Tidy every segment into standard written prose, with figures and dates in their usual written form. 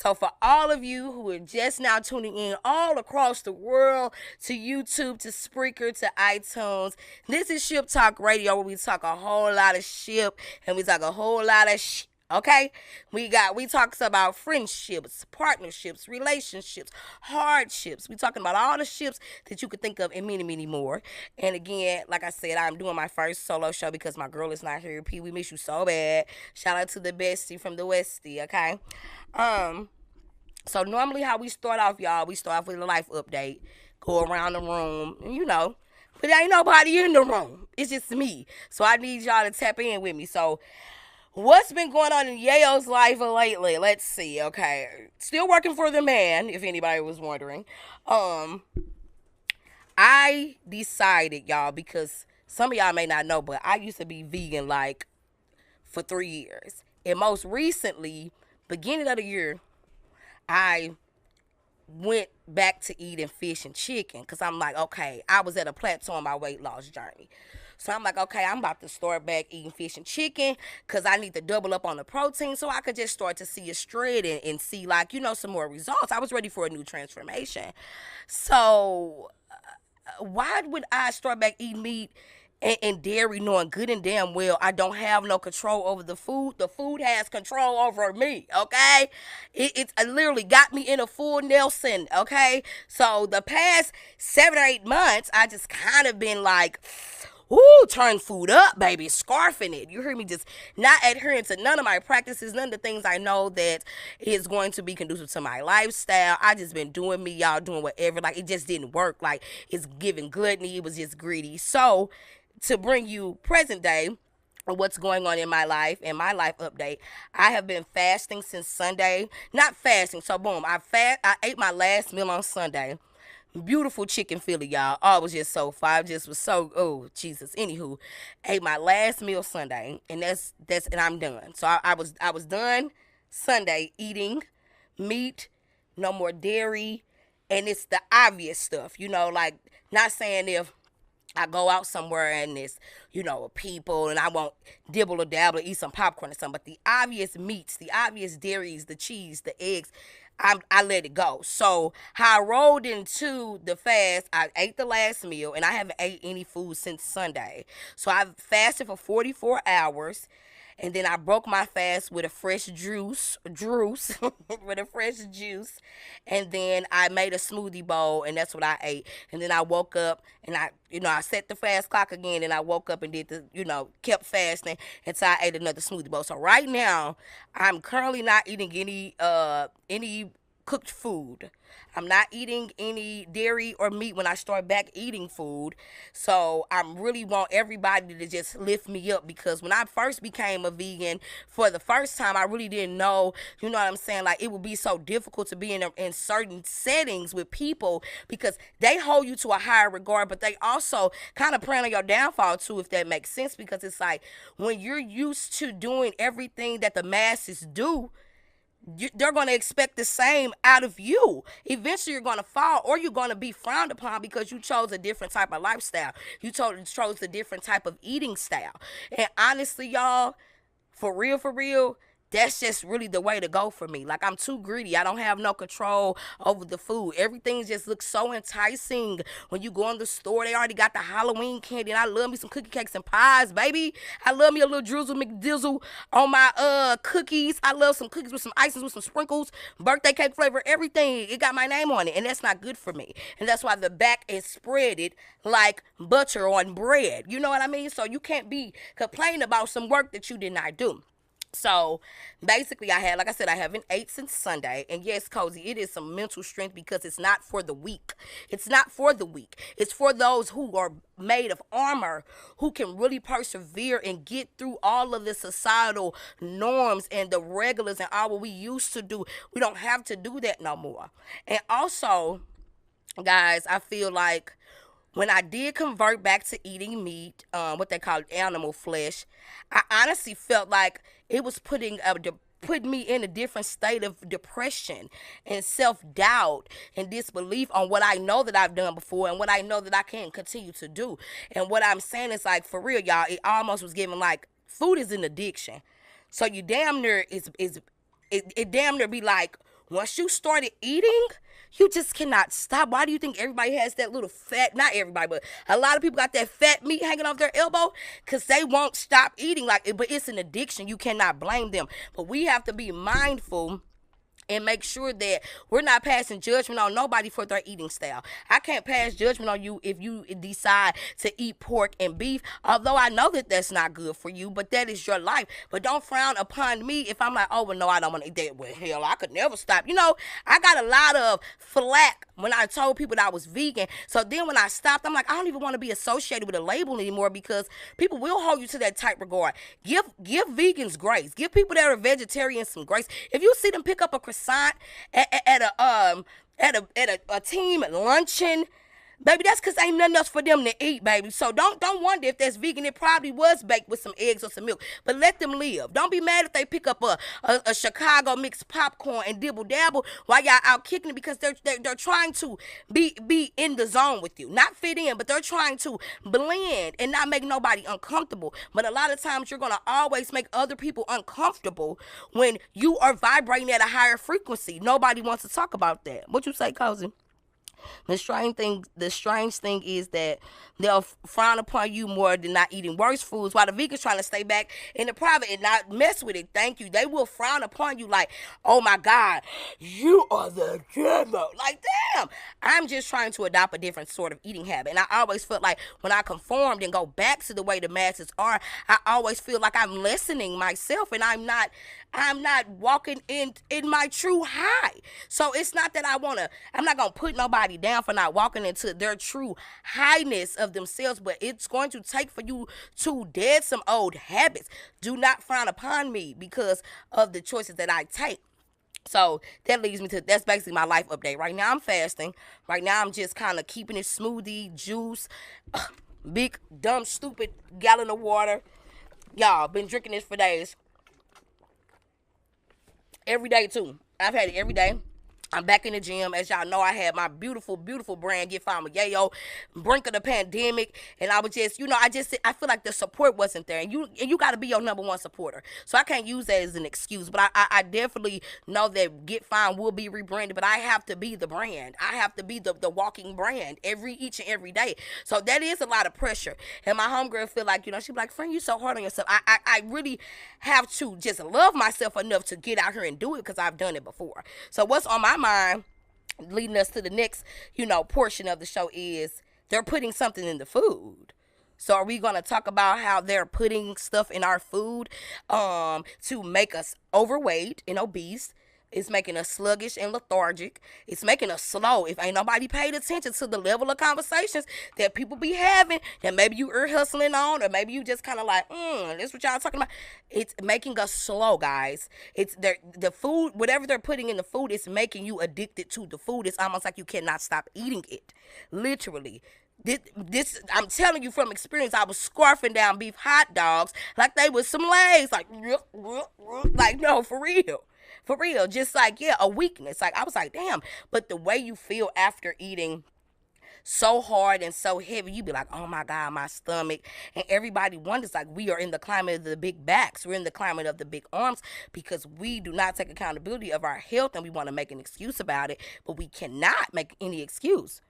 So for all of you who are just now tuning in all across the world, to YouTube, to Spreaker, to iTunes, this is Ship Talk Radio, where we talk a whole lot of ship and we talk a whole lot of okay, we talks about friendships, partnerships, relationships, hardships. We talking about all the ships that you could think of and many, many more. And again, like I said, I'm doing my first solo show because my girl is not here. P, we miss you so bad. Shout out to the bestie from the Westie, okay? Um, so normally how we start off, y'all, we start off with a life update, go around the room, but there ain't nobody in the room. It's just me. So I need y'all to tap in with me. So what's been going on in Yayo's life lately? Let's see. Okay, still working for the man. If anybody was wondering, um, I decided, y'all, because some of y'all may not know, but I used to be vegan like for 3 years, and most recently, beginning of the year, I went back to eating fish and chicken because I'm like, okay, I was at a plateau on my weight loss journey. So I'm like, okay, I'm about to start back eating fish and chicken because I need to double up on the protein so I could just start to see a straight and see, like, some more results. I was ready for a new transformation. So why would I start back eating meat and dairy, knowing good and damn well I don't have no control over the food? The food has control over me, okay? It literally got me in a full Nelson, okay? So the past 7 or 8 months, I just kind of been like, ooh, turn food up, baby, scarfing it. You hear me? Just not adhering to none of my practices, none of the things I know that is going to be conducive to my lifestyle. I just been doing me, y'all, doing whatever. Like, it just didn't work. Like, it's giving gluttony. It was just greedy. So, to bring you present day, what's going on in my life and my life update, I have been fasting since Sunday. Not fasting, so boom, I ate my last meal on Sunday. Beautiful chicken Philly, y'all. Oh, it was just so fire. Just was so, oh Jesus. Anywho, ate my last meal Sunday, and and I'm done. So I was done Sunday eating meat, no more dairy, and it's the obvious stuff, like, not saying if I go out somewhere and it's, people, and I won't dibble or dabble or eat some popcorn or something. But the obvious meats, the obvious dairies, the cheese, the eggs, I let it go. So how I rolled into the fast, I ate the last meal, and I haven't ate any food since Sunday. So I fasted for 44 hours. And then I broke my fast with a fresh juice, with a fresh juice. And then I made a smoothie bowl, and that's what I ate. And then I woke up, and I set the fast clock again, and I woke up and did kept fasting until I ate another smoothie bowl. So right now, I'm currently not eating any cooked food. I'm not eating any dairy or meat when I start back eating food. So I really want everybody to just lift me up, because when I first became a vegan for the first time, I really didn't know, you know what I'm saying? Like, it would be so difficult to be in certain settings with people, because they hold you to a higher regard, but they also kind of plan on your downfall too, if that makes sense, because it's like when you're used to doing everything that the masses do, they're going to expect the same out of you. Eventually, you're going to fall, or you're going to be frowned upon because you chose a different type of lifestyle. You chose a different type of eating style. And honestly, y'all, for real, that's just really the way to go for me. Like, I'm too greedy. I don't have no control over the food. Everything just looks so enticing. When you go in the store, they already got the Halloween candy, and I love me some cookie cakes and pies, baby. I love me a little drizzle McDizzle on my cookies. I love some cookies with some icings, with some sprinkles, birthday cake flavor, everything. It got my name on it, and that's not good for me. And that's why the back is spreaded like butter on bread. You know what I mean? So you can't be complaining about some work that you did not do. So basically, like I said, I haven't ate since Sunday. And yes, Cozy, it is some mental strength, because it's not for the weak. It's not for the weak. It's for those who are made of armor, who can really persevere and get through all of the societal norms and the regulars and all what we used to do. We don't have to do that no more. And also, guys, I feel like when I did convert back to eating meat, what they call animal flesh, I honestly felt like it was putting me in a different state of depression and self-doubt and disbelief on what I know that I've done before and what I know that I can continue to do. And what I'm saying is, like, for real, y'all, it almost was giving, like, food is an addiction. So you damn near it damn near be like, once you started eating, you just cannot stop. Why do you think everybody has that little fat, not everybody, but a lot of people got that fat meat hanging off their elbow? Because they won't stop eating. But it's an addiction. You cannot blame them. But we have to be mindful and make sure that we're not passing judgment on nobody for their eating style. I can't pass judgment on you if you decide to eat pork and beef, although I know that that's not good for you, but that is your life. But don't frown upon me if I'm like, oh, well, no, I don't want to eat that. Well, hell, I could never stop. I got a lot of flack when I told people that I was vegan. So then when I stopped, I'm like, I don't even want to be associated with a label anymore, because people will hold you to that type regard. Give vegans grace. Give people that are vegetarians some grace. If you see them pick up a croissant at a team luncheon, baby, that's because ain't nothing else for them to eat, baby. So don't wonder if that's vegan. It probably was baked with some eggs or some milk. But let them live. Don't be mad if they pick up a Chicago mixed popcorn and dibble dabble while y'all out kicking it, because they're trying to be in the zone with you. Not fit in, but they're trying to blend and not make nobody uncomfortable. But a lot of times you're gonna always make other people uncomfortable when you are vibrating at a higher frequency. Nobody wants to talk about that. What you say, cousin? The strange thing is that they'll frown upon you more than not eating worse foods, while the vegans trying to stay back in the private and not mess with it. Thank you. They will frown upon you like, oh my God, you are the devil. Like, damn. I'm just trying to adopt a different sort of eating habit. And I always felt like when I conformed and go back to the way the masses are, I always feel like I'm lessening myself, and I'm not walking in my true high. So it's not that I'm not going to put nobody down for not walking into their true highness of themselves, but it's going to take for you to dead some old habits. Do not frown upon me because of the choices that I take. So that leads me to, that's basically my life update. Right now I'm fasting. Right now I'm just kind of keeping it smoothie, juice, big, dumb, stupid gallon of water. Y'all, been drinking this for days. Every day too. I've had it every day. I'm back in the gym. As y'all know, I had my beautiful, beautiful brand Get Found with Yayo, brink of the pandemic, and I was just, I feel like the support wasn't there, and you got to be your number one supporter. So I can't use that as an excuse, but I definitely know that Get Found will be rebranded, but I have to be the brand. I have to be the walking brand each and every day. So that is a lot of pressure, and my homegirl feel like, she be like, friend, you so hard on yourself. I really have to just love myself enough to get out here and do it, because I've done it before. So what's on my mind, leading us to the next, portion of the show, is they're putting something in the food. So are we going to talk about how they're putting stuff in our food to make us overweight and obese? It's making us sluggish and lethargic. It's making us slow. If ain't nobody paid attention to the level of conversations that people be having, that maybe you ear hustling on, or maybe you just kind of like, this what y'all talking about. It's making us slow, guys. It's the food, whatever they're putting in the food, is making you addicted to the food. It's almost like you cannot stop eating it. Literally. This I'm telling you from experience. I was scarfing down beef hot dogs like they was some Lays, like no, for real. For real, just like, a weakness. Like, I was like, damn. But the way you feel after eating so hard and so heavy, you be like, oh my God, my stomach. And everybody wonders, like, we are in the climate of the big backs. We're in the climate of the big arms, because we do not take accountability of our health, and we want to make an excuse about it. But we cannot make any excuse.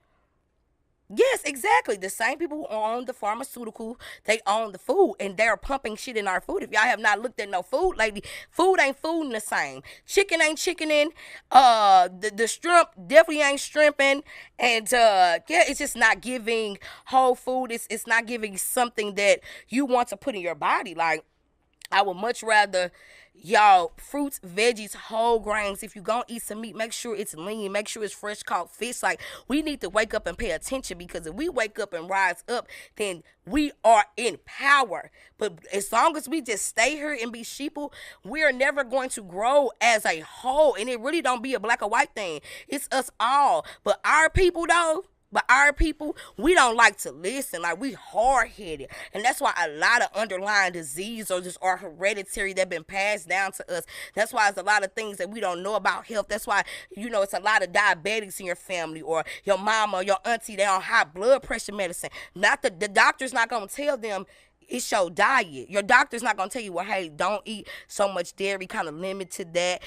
Yes, exactly. The same people who own the pharmaceutical, they own the food, and they're pumping shit in our food. If y'all have not looked at no food lately, food ain't food the same. Chicken ain't chickening. The shrimp definitely ain't shrimping. And it's just not giving whole food. It's not giving something that you want to put in your body. Like, I would much rather, y'all, fruits, veggies, whole grains. If you're going to eat some meat, make sure it's lean. Make sure it's fresh caught fish. Like, we need to wake up and pay attention, because if we wake up and rise up, then we are in power. But as long as we just stay here and be sheeple, we're never going to grow as a whole. And it really don't be a black or white thing. It's us all. But our people, though, we don't like to listen. Like, we hard-headed. And that's why a lot of underlying disease are hereditary that been passed down to us. That's why there's a lot of things that we don't know about health. That's why, it's a lot of diabetics in your family, or your mama or your auntie, they on high blood pressure medicine. Not the doctor's not going to tell them, It's your diet. Your doctor's not gonna tell you, well, hey, don't eat so much dairy, kind of limit to that.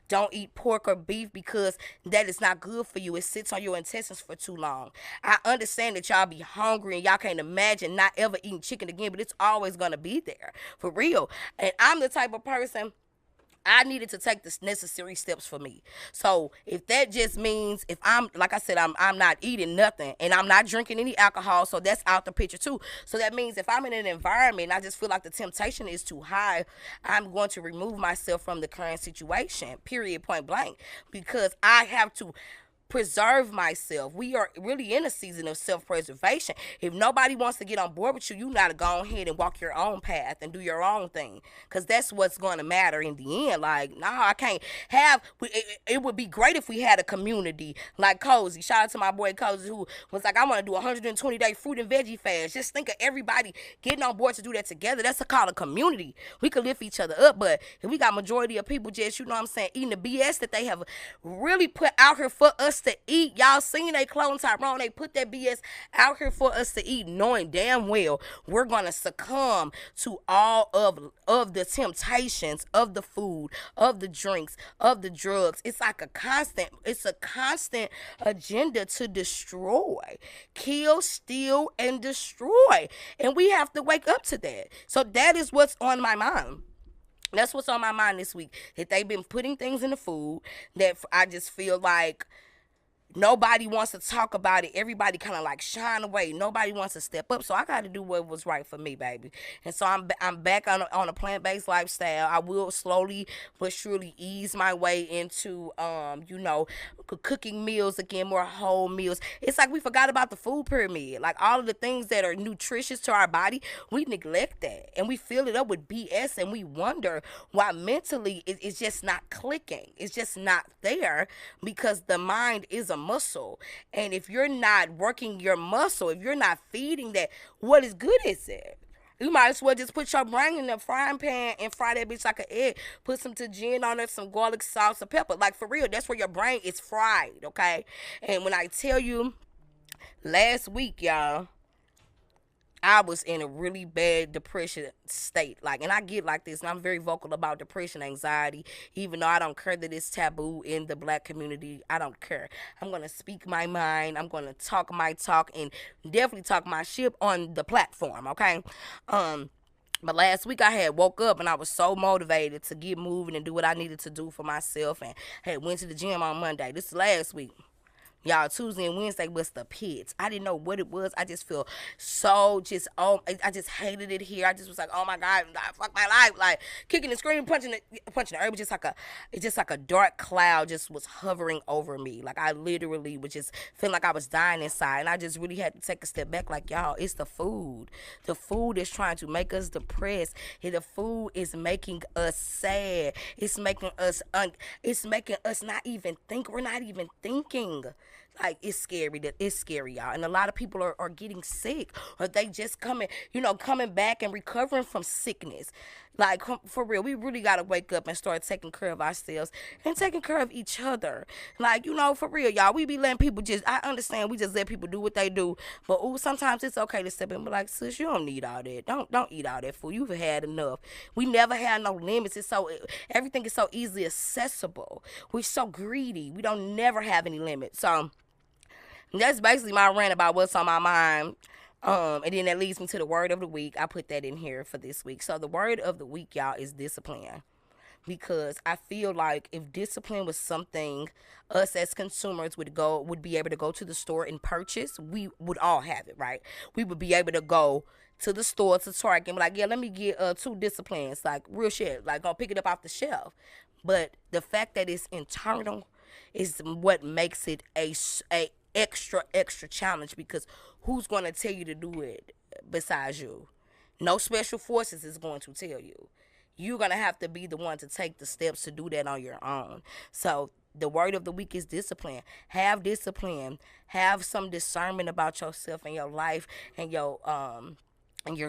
Don't eat pork or beef because that is not good for you. It sits on your intestines for too long. I understand that y'all be hungry and y'all can't imagine not ever eating chicken again, but it's always gonna be there for real. And I'm the type of person, I needed to take the necessary steps for me. So if that just means, if I'm, like I said, I'm not eating nothing and I'm not drinking any alcohol, so that's out the picture too. So that means if I'm in an environment and I just feel like the temptation is too high, I'm going to remove myself from the current situation, period, point blank, because I have to preserve myself. We are really in a season of self-preservation. If nobody wants to get on board with you, you gotta go ahead and walk your own path and do your own thing, because that's what's going to matter in the end. Like, no, I can't have it would be great if we had a community like Cozy. Shout out to my boy Cozy, who was like, I want to do a 120-day fruit and veggie fast. Just think of everybody getting on board to do that together. That's a call of community. We could lift each other up. But if we got majority of people just, you know what I'm saying, eating the BS that they have really put out here for us to eat. Y'all seen they clone Tyrone. They put that BS out here for us to eat, knowing damn well we're gonna succumb to all of the temptations of the food, of the drinks, of the drugs. It's like a constant agenda to destroy, kill, steal, and destroy. And we have to wake up to that. So that is what's on my mind. That's what's on my mind this week. That they've been putting things in the food that I just feel like nobody wants to talk about it. Everybody kind of like shine away. Nobody wants to step up. So I got to do what was right for me, baby. And so I'm back on a plant-based lifestyle. I will slowly but surely ease my way into cooking meals again, more whole meals. It's like we forgot about the food pyramid. Like all of the things that are nutritious to our body, we neglect that and we fill it up with BS, and we wonder why mentally it's just not clicking. It's just not there, because the mind is a muscle, and if you're not working your muscle, if you're not feeding that, what is good is it? You might as well just put your brain in the frying pan and fry that bitch like an egg. Put some tajin on it, some garlic, salt, some pepper. Like, for real, that's where your brain is fried, okay? And when I tell you, last week, y'all, I was in a really bad depression state. Like, and I get like this, and I'm very vocal about depression, anxiety, even though I don't care that it's taboo in the black community. I don't care. I'm going to speak my mind. I'm going to talk my talk and definitely talk my shit on the platform, okay? But last week I had woke up and I was so motivated to get moving and do what I needed to do for myself, and had went to the gym on Monday. This is last week. Y'all, Tuesday and Wednesday was the pits. I didn't know what it was. I just feel so I just hated it here. I just was like, oh my God, fuck my life. Like, kicking and screaming, punching the air. It was just like a dark cloud just was hovering over me. Like, I literally was just feeling like I was dying inside. And I just really had to take a step back. Like, y'all, it's the food. The food is trying to make us depressed. The food is making us sad. It's making us not even think. We're not even thinking. Like, it's scary, y'all. And a lot of people are getting sick, or they just coming back and recovering from sickness. Like, for real, we really got to wake up and start taking care of ourselves and taking care of each other. Like, for real, y'all, we be letting people I understand we just let people do what they do, but sometimes it's okay to step in and be like, sis, you don't need all that. Don't eat all that food. You've had enough. We never had no limits. Everything is so easily accessible. We're so greedy. We don't never have any limits. So that's basically my rant about what's on my mind. And then that leads me to the word of the week. I put that in here for this week. So the word of the week, y'all, is discipline. Because I feel like if discipline was something us as consumers would be able to go to the store and purchase, we would all have it, right? We would be able to go to the store, to Target, and be like, yeah, let me get 2 disciplines, like real shit, like go pick it up off the shelf. But the fact that it's internal is what makes it a extra challenge, because who's going to tell you to do it besides you? No special forces is going to tell you. You're going to have to be the one to take the steps to do that on your own. So the word of the week is discipline. Have discipline. Have some discernment about yourself and your life and your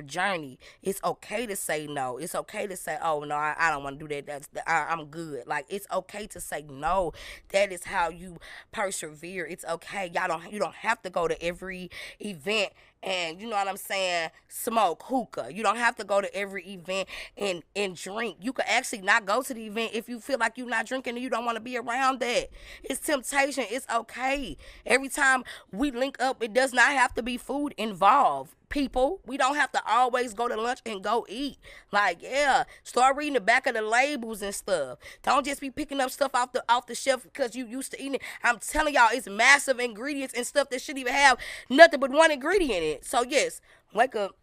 journey. It's okay to say no. It's okay to say, oh no, I don't want to do that. I'm good. Like, it's okay to say no. That is how you persevere. It's okay. You don't have to go to every event and you know what I'm saying, smoke hookah. You don't have to go to every event and drink. You could actually not go to the event if you feel like you're not drinking and you don't want to be around that. It's temptation. It's okay. Every time we link up, it does not have to be food involved. People, we don't have to always go to lunch and go eat. Like, yeah, start reading the back of the labels and stuff. Don't just be picking up stuff off the shelf because you used to eating it. I'm telling y'all, it's massive ingredients and stuff that shouldn't even have nothing but one ingredient in it. So yes, wake up,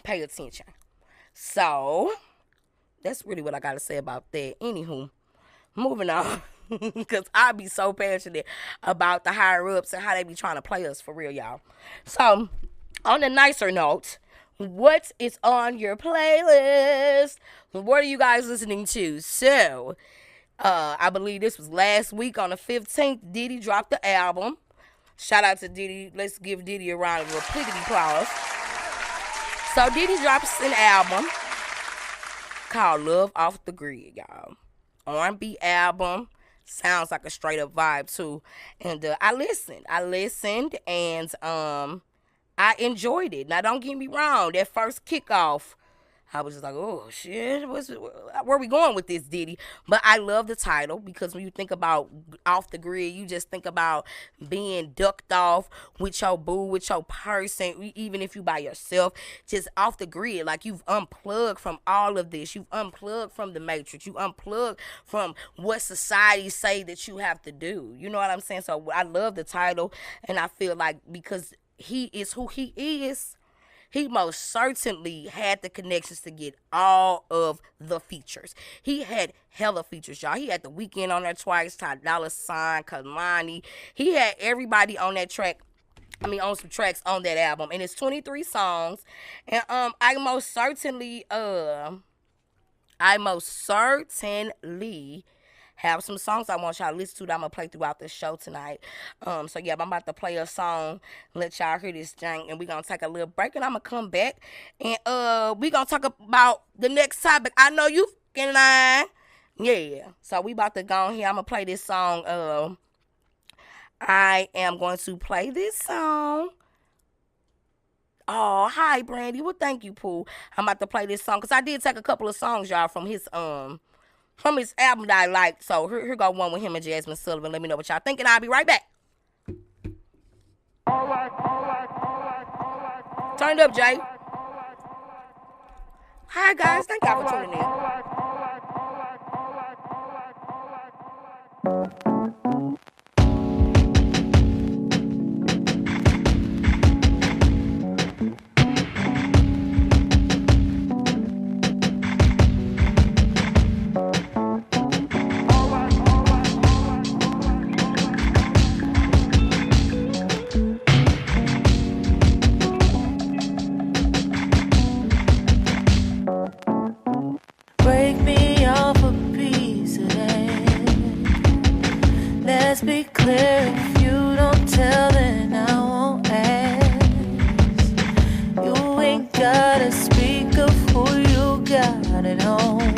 pay attention. So that's really what I gotta say about that. Anywho, moving on. Because I be so passionate about the higher ups and how they be trying to play us for real, y'all. So on a nicer note, what is on your playlist? What are you guys listening to? So, I believe this was last week on the 15th. Diddy dropped the album. Shout out to Diddy. Let's give Diddy a round of applause. So, Diddy drops an album called Love Off the Grid, y'all. R&B album. Sounds like a straight up vibe, too. And I listened, and I enjoyed it. Now, don't get me wrong. That first kickoff, I was just like, oh, shit. Where are we going with this, Diddy? But I love the title because when you think about off the grid, you just think about being ducked off with your boo, with your person, even if you by yourself, just off the grid. Like, you've unplugged from all of this. You've unplugged from the matrix. You unplugged from what society say that you have to do. You know what I'm saying? So I love the title, and I feel like because he is who he is, he most certainly had the connections to get all of the features. He had hella features, y'all. He had The Weeknd on there twice, Ty Dolla $ign, Kalani. He had everybody on that track. On some tracks on that album. And it's 23 songs. And I most certainly have some songs I want y'all to listen to that I'm going to play throughout the show tonight. So, yeah, I'm about to play a song, let y'all hear this jank, and we're going to take a little break, and I'm going to come back, and we're going to talk about the next topic. I know you fucking lying. Yeah. So, we about to go on here. I'm going to play this song. I am going to play this song. Oh, hi, Brandy. Well, thank you, Pooh. I'm about to play this song, because I did take a couple of songs, y'all, from his album that I liked. So here go one with him and Jasmine Sullivan. Let me know what y'all think, and I'll be right back. All right. Turn it up, Jay. Hi, guys. Thank y'all for tuning in. Let's be clear, if you don't tell, then I won't ask. You ain't gotta speak of who you got at home.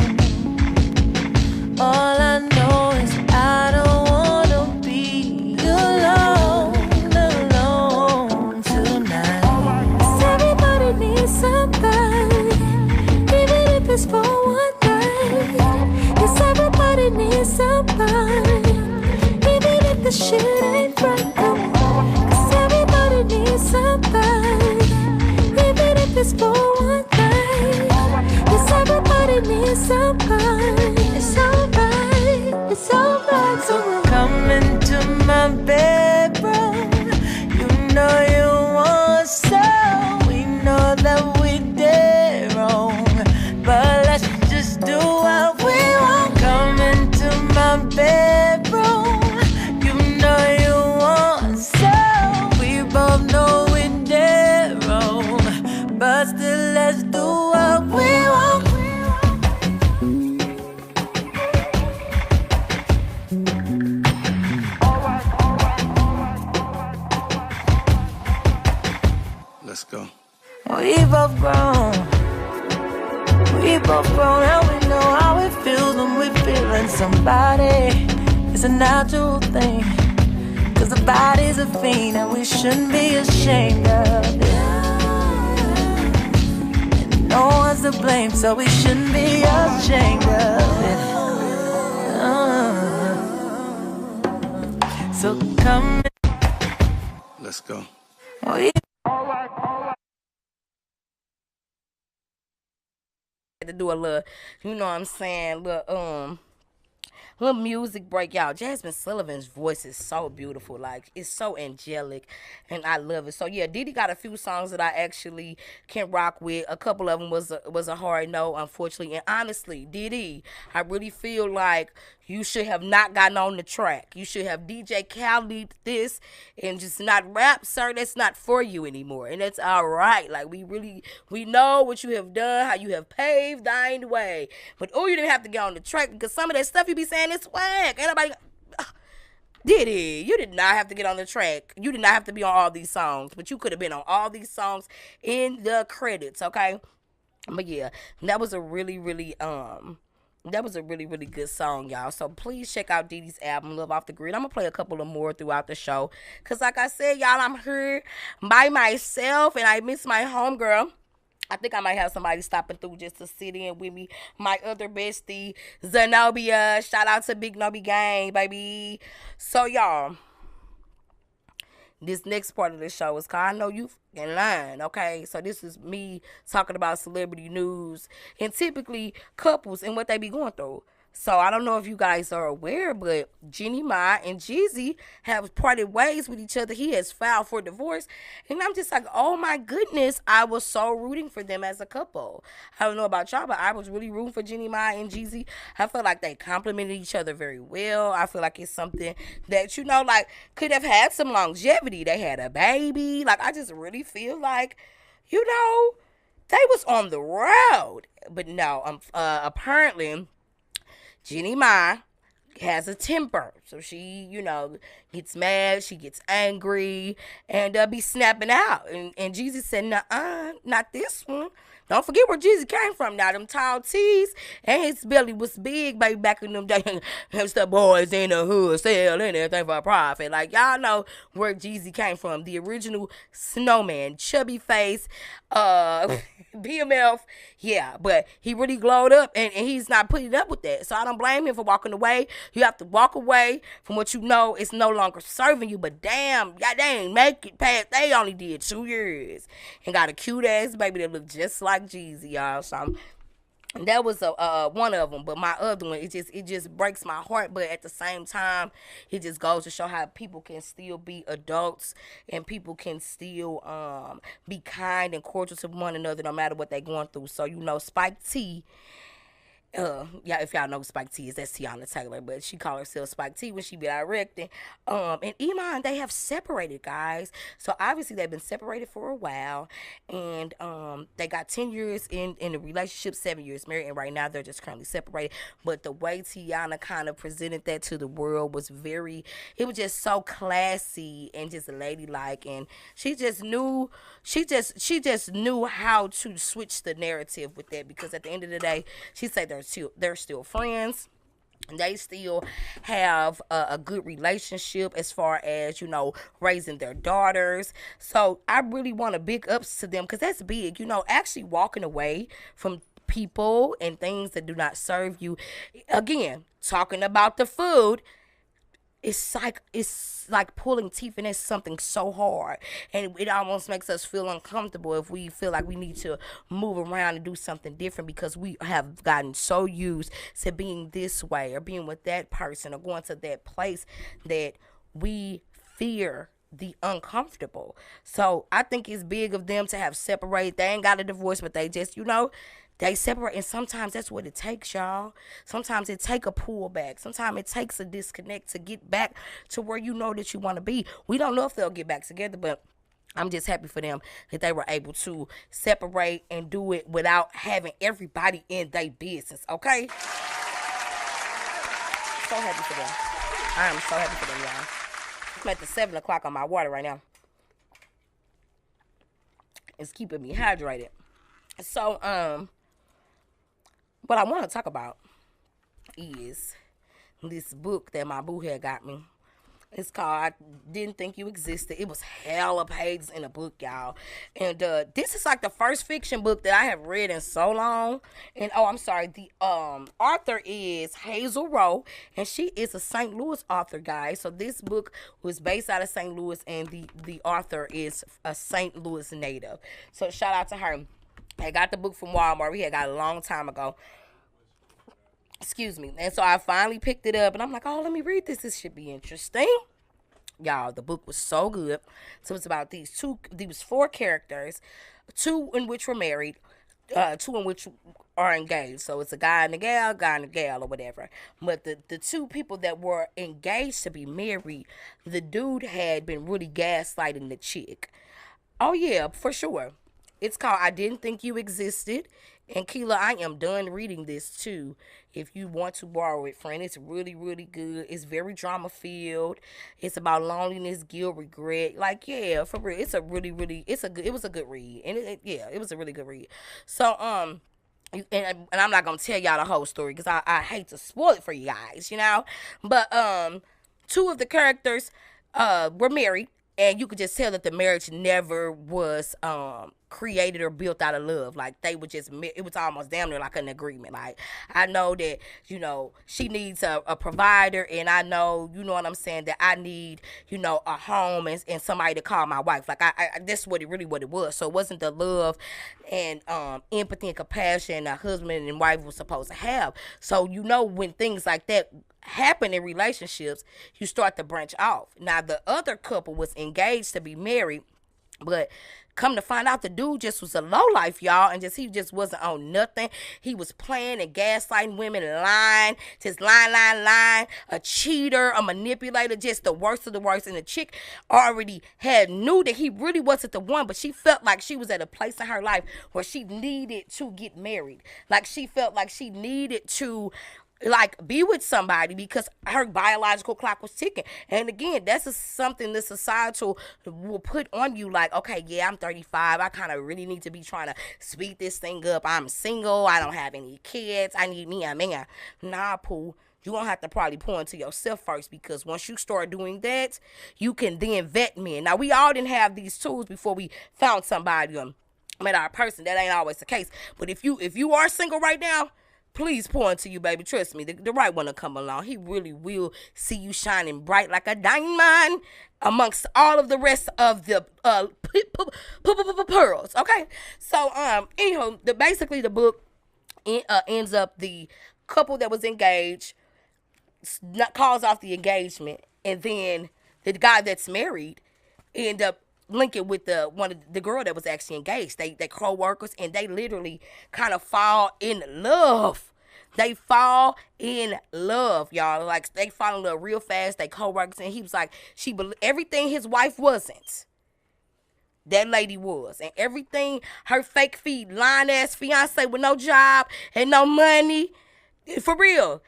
All I know is I don't wanna be alone tonight. 'Cause everybody needs somebody, even if it's for one night. Yes, everybody needs somebody, the shit ain't right, come on. 'Cause everybody needs somebody, even if it's for one night. Yes, everybody needs somebody. It's alright. So come into my bedroom. You know you want some. We know that we did wrong, but let's just do what we want. Come into my bedroom. But still, let's do what we want. Let's go. We both grown and we know how it feels when we're feeling somebody. It's a natural thing, 'cause the body's a fiend and we shouldn't be ashamed of it. No one's to blame, so we shouldn't be ashamed of it. So come. Let's go. Oh, yeah. To do a little, you know what I'm saying, little music break, y'all. Jasmine Sullivan's voice is so beautiful, like it's so angelic, and I love it. So yeah, Diddy got a few songs that I actually can rock with. A couple of them was a hard no, unfortunately. And honestly, Diddy, I really feel like you should have not gotten on the track. You should have DJ Khaled this and just not rap, sir. That's not for you anymore, and that's all right. Like we know what you have done, how you have paved thine way. But oh, you didn't have to get on the track because some of that stuff you be saying is swag. Ain't nobody. Diddy, you did not have to get on the track. You did not have to be on all these songs, but you could have been on all these songs in the credits, okay? But yeah, that was a really, really really good song, y'all. So please check out Diddy's album, Love Off the Grid. I'm gonna play a couple of more throughout the show. Cause like I said, y'all, I'm here by myself and I miss my homegirl. I think I might have somebody stopping through just to sit in with me. My other bestie, Zenobia. Shout out to Big Nobby Gang, baby. So, y'all, this next part of the show is called I Know You in Line, okay? So this is me talking about celebrity news and typically couples and what they be going through. So I don't know if you guys are aware, but Genie Mai and Jeezy have parted ways with each other. He has filed for divorce. And I'm just like, oh my goodness, I was so rooting for them as a couple. I don't know about y'all, but I was really rooting for Genie Mai and Jeezy. I feel like they complemented each other very well. I feel like it's something that, you know, like could have had some longevity. They had a baby. Like I just really feel like, you know, they was on the road. But no, apparently Genie Mai has a temper. So she, you know, gets mad, she gets angry, and be snapping out. And Jeezy said, nuh-uh, not this one. Don't forget where Jeezy came from now. Them tall tees and his belly was big, baby, back in them days. The boys in the hood selling everything for a profit. Like, y'all know where Jeezy came from. The original snowman, chubby face, BMF. Yeah, but he really glowed up and he's not putting up with that. So I don't blame him for walking away. You have to walk away from what you know is no longer serving you. But damn, God dang, make it past. They only did 2 years and got a cute ass baby that looked just like Jeezy, y'all. So that was one of them, but my other one, it just breaks my heart. But at the same time, it just goes to show how people can still be adults and people can still be kind and cordial to one another no matter what they're going through. So you know, Spike T. Yeah, if y'all know who Spike T is, that's Tiana Taylor, but she call herself Spike T when she be directing. And Iman, they have separated, guys. So obviously they've been separated for a while, and they got 10 years in the relationship, 7 years married, and right now they're just currently separated. But the way Tiana kind of presented that to the world was it was just so classy and just ladylike, and she just knew how to switch the narrative with that, because at the end of the day, she said they're still friends. They still have a good relationship as far as, you know, raising their daughters. So I really want to big ups to them, because that's big, you know, actually walking away from people and things that do not serve you. Again, talking about the food, it's like pulling teeth, and it's something so hard, and it almost makes us feel uncomfortable if we feel like we need to move around and do something different, because we have gotten so used to being this way or being with that person or going to that place that we fear the uncomfortable. So I think it's big of them to have separated. They ain't got a divorce, but they just, you know, they separate, and sometimes that's what it takes, y'all. Sometimes it take a pullback. Sometimes it takes a disconnect to get back to where you know that you want to be. We don't know if they'll get back together, but I'm just happy for them that they were able to separate and do it without having everybody in their business, okay? So happy for them. I am so happy for them, y'all. I'm at the 7 o'clock on my water right now. It's keeping me hydrated. So, what I want to talk about is this book that my boo had got me. It's called I Didn't Think You Existed. It was hella pages in the book, y'all. And this is like the first fiction book that I have read in so long. And oh, I'm sorry, the author is Hazel Rowe, and she is a St. Louis author, guys. So this book was based out of St. Louis, and the author is a St. Louis native. So shout out to her. I got the book from Walmart. We had got it a long time ago. Excuse me. And so I finally picked it up, and I'm like, oh, let me read this. This should be interesting. Y'all, the book was so good. So it's about these four characters, two in which were married, two in which are engaged. So it's a guy and a gal, or whatever. But the two people that were engaged to be married, the dude had been really gaslighting the chick. Oh yeah, for sure. It's called I Didn't Think You Existed. And Keela, I am done reading this too. If you want to borrow it, friend, it's really, really good. It's very drama filled. It's about loneliness, guilt, regret. Like, yeah, for real, it's a really, really, it was a good read, and yeah, it was a really good read. So, and I'm not gonna tell y'all the whole story because I hate to spoil it for you guys, you know. But two of the characters were married, and you could just tell that the marriage never was created or built out of love. Like they were just, it was almost damn near like an agreement. Like I know that, you know, she needs a provider, and I know, you know what I'm saying, that I need, you know, a home and somebody to call my wife. Like that's what it was. So it wasn't the love and empathy and compassion a husband and wife was supposed to have. So you know, when things like that happen in relationships, you start to branch off. Now the other couple was engaged to be married, but come to find out, the dude just was a lowlife, y'all, and he just wasn't on nothing. He was playing and gaslighting women, lying, just lying, a cheater, a manipulator, just the worst of the worst. And the chick already knew that he really wasn't the one, but she felt like she was at a place in her life where she needed to get married. Like she felt like she needed to like be with somebody because her biological clock was ticking. And again, that's something the societal will put on you, like, okay, yeah, I'm 35, I kind of really need to be trying to speed this thing up. I'm single, I don't have any kids, I need me a man. Nah, Pooh, you're going to have to probably pour into yourself first, because once you start doing that, you can then vet men. Now, we all didn't have these tools before we found somebody met our person. That ain't always the case. But if you are single right now, please pour into you, baby. Trust me, the right one will come along. He really will see you shining bright like a diamond amongst all of the rest of the pearls. Okay, so anyhow, basically the book ends up the couple that was engaged calls off the engagement, and then the guy that's married end up linking with the girl that was actually engaged. They co-workers, and they literally kind of fall in love. They fall in love, y'all. Like they fall in love real fast. They co-workers, and he was like, everything his wife wasn't, that lady was. And everything her fake feed lying ass fiance with no job and no money, for real,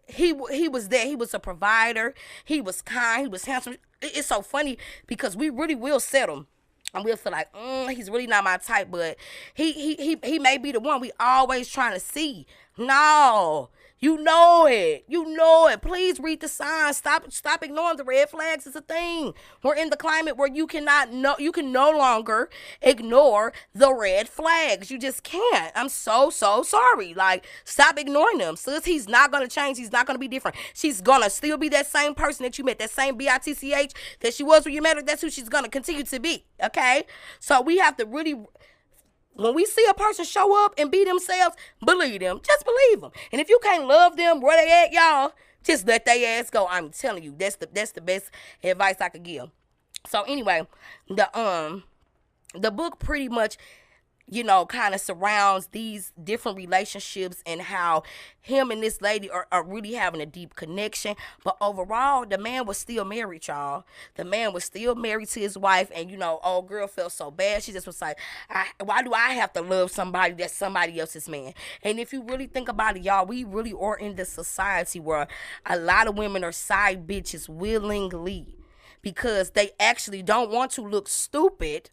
he was there. He was a provider. He was kind. He was handsome. It's so funny because we really will settle. And we'll feel like, he's really not my type, but he may be the one we always trying to see. No, you know it. You know it. Please read the signs. Stop ignoring the red flags. It's a thing. We're in the climate where you can no longer ignore the red flags. You just can't. I'm so sorry. Like, stop ignoring them. Sis, he's not gonna change. He's not gonna be different. She's gonna still be that same person that you met, that same bitch that she was when you met her. That's who she's gonna continue to be. Okay? So we have to really, when we see a person show up and be themselves, believe them. Just believe them. And if you can't love them where they at, y'all, just let their ass go. I'm telling you, that's the best advice I could give. So anyway, the book pretty much, you know, kind of surrounds these different relationships and how him and this lady are really having a deep connection. But overall, the man was still married, y'all. The man was still married to his wife. And, you know, old girl felt so bad. She just was like, why do I have to love somebody that's somebody else's man? And if you really think about it, y'all, we really are in this society where a lot of women are side bitches willingly because they actually don't want to look stupid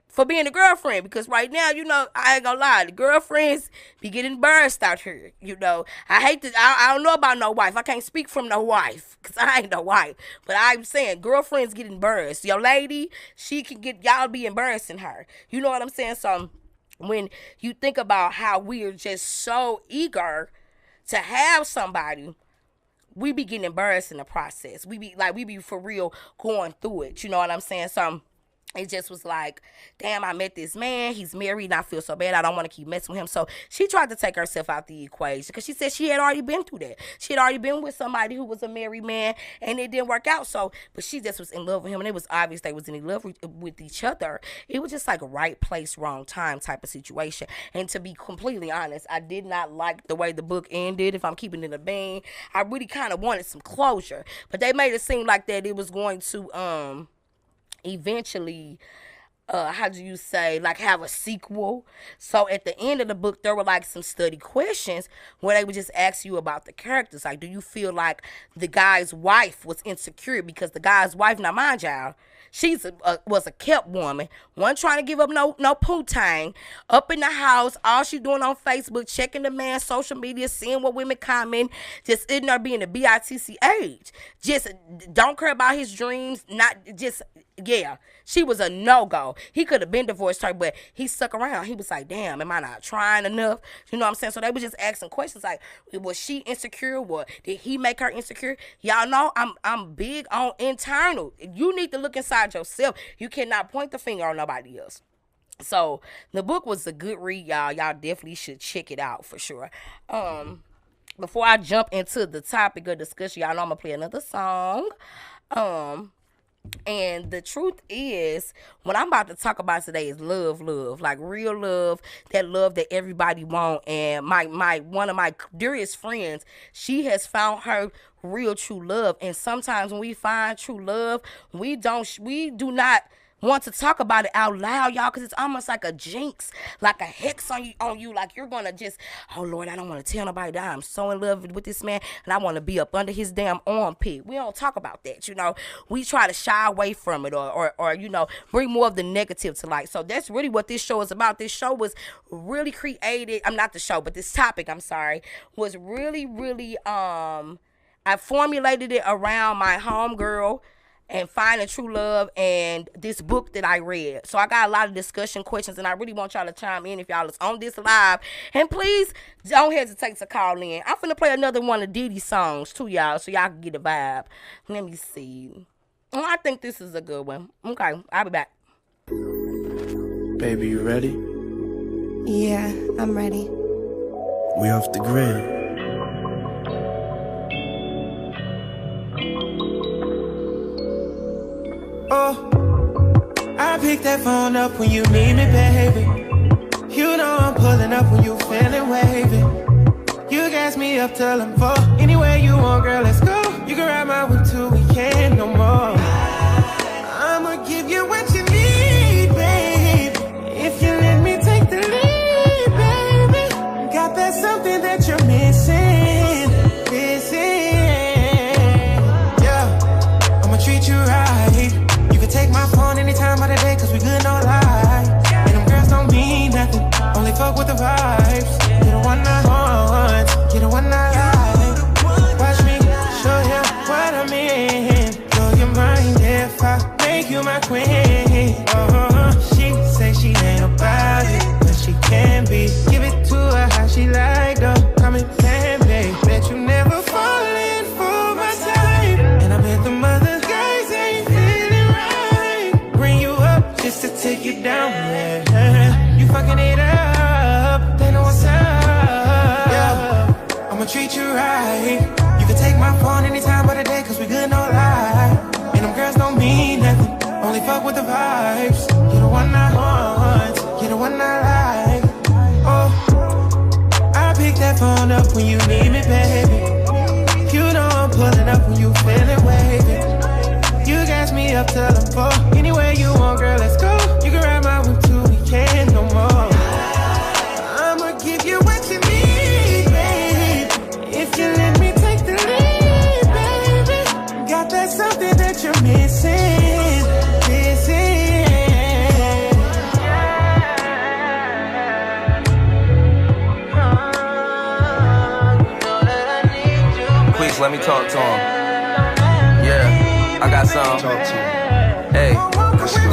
for being a girlfriend, because right now, you know, I ain't gonna lie, the girlfriends be getting embarrassed out here. You know, I don't know about no wife. I can't speak from no wife because I ain't no wife. But I'm saying girlfriends get embarrassed. Your lady, she can get, y'all be embarrassing her. You know what I'm saying? So when you think about how we are just so eager to have somebody, we be getting embarrassed in the process. We be for real going through it. You know what I'm saying? So it just was like, damn, I met this man. He's married, and I feel so bad. I don't want to keep messing with him. So she tried to take herself out the equation because she said she had already been through that. She had already been with somebody who was a married man, and it didn't work out. So, but she just was in love with him, and it was obvious they was in love with each other. It was just like a right place, wrong time type of situation. And to be completely honest, I did not like the way the book ended. If I'm keeping it a bean, I really kind of wanted some closure, but they made it seem like that it was going to eventually how do you say, like, have a sequel. So at the end of the book, there were like some study questions where they would just ask you about the characters. Like, do you feel like the guy's wife was insecure? Because the guy's wife, now mind y'all, she's was a kept woman, wasn't trying to give up no poo-tang, up in the house, all she doing on Facebook, checking the man's social media, seeing what women comment, just in there being a BITC age, just don't care about his dreams, not just, yeah, she was a no-go. He could have been divorced her, but he stuck around. He was like, damn, am I not trying enough? You know what I'm saying? So they were just asking questions like, was she insecure? What did he make her insecure? Y'all know I'm big on internal. You need to look inside yourself. You cannot point the finger on nobody else. So the book was a good read, y'all. Y'all definitely should check it out for sure. Before I jump into the topic of discussion, y'all know I'm gonna play another song. And the truth is, what I'm about to talk about today is love, like real love, that everybody want. And my one of my dearest friends, she has found her real true love. And sometimes when we find true love, we do not want to talk about it out loud, y'all, because it's almost like a jinx, like a hex on you, like you're gonna just, oh Lord, I don't want to tell nobody that I'm so in love with this man and I want to be up under his damn armpit. We don't talk about that, you know. We try to shy away from it or you know, bring more of the negative to light. So that's really what this show is about. This show was really created, this topic, was really I formulated it around my homegirl and finding true love and this book that I read. So I got a lot of discussion questions, and I really want y'all to chime in if y'all is on this live. And please don't hesitate to call in. I'm finna play another one of Diddy songs too, y'all, so y'all can get a vibe. Let me see. Oh, I think this is a good one. Okay, I'll be back. Baby, you ready? Yeah, I'm ready. We off the grid. Oh, I pick that phone up when you need me, baby. You know I'm pulling up when you feeling wavy. You gas me up till I'm full. Anywhere you want, girl, let's go. You can ride my whip till we can't no more. I'ma give you what you need, babe. If you let me take the lead, baby. Got that something that you're missing. Yeah, I'ma treat you right. Take my phone anytime of the day, cause we good, no lie. And them girls don't mean nothing, only fuck with the vibes. You're the one I want, you're the one I like. Watch me show you what I mean. Blow your mind if I make you my queen. She say she ain't about it, but she can be. Give it to her how she like, though. Come and plan, babe. Bet you never fall in for my type. And I bet the mother guys ain't just to take you down, yeah. You fucking it up, they know what's up. Yeah, I'ma treat you right. You can take my phone anytime of the day, cause we good, no lie. And them girls don't mean nothing, only fuck with the vibes. You're the one I want, you're the one I like. Oh, I pick that phone up when you need me, baby. You know I'm pulling up when you feeling wavy. You gas me up till I'm full. Anywhere you want, girl, let's go. You can ride my whip till we can't no more. I'ma give you what you need, babe. If you let me take the lead, baby. Got that something that you're missing. Just let me talk to him. Yeah, I got some. Talk to him. Hey,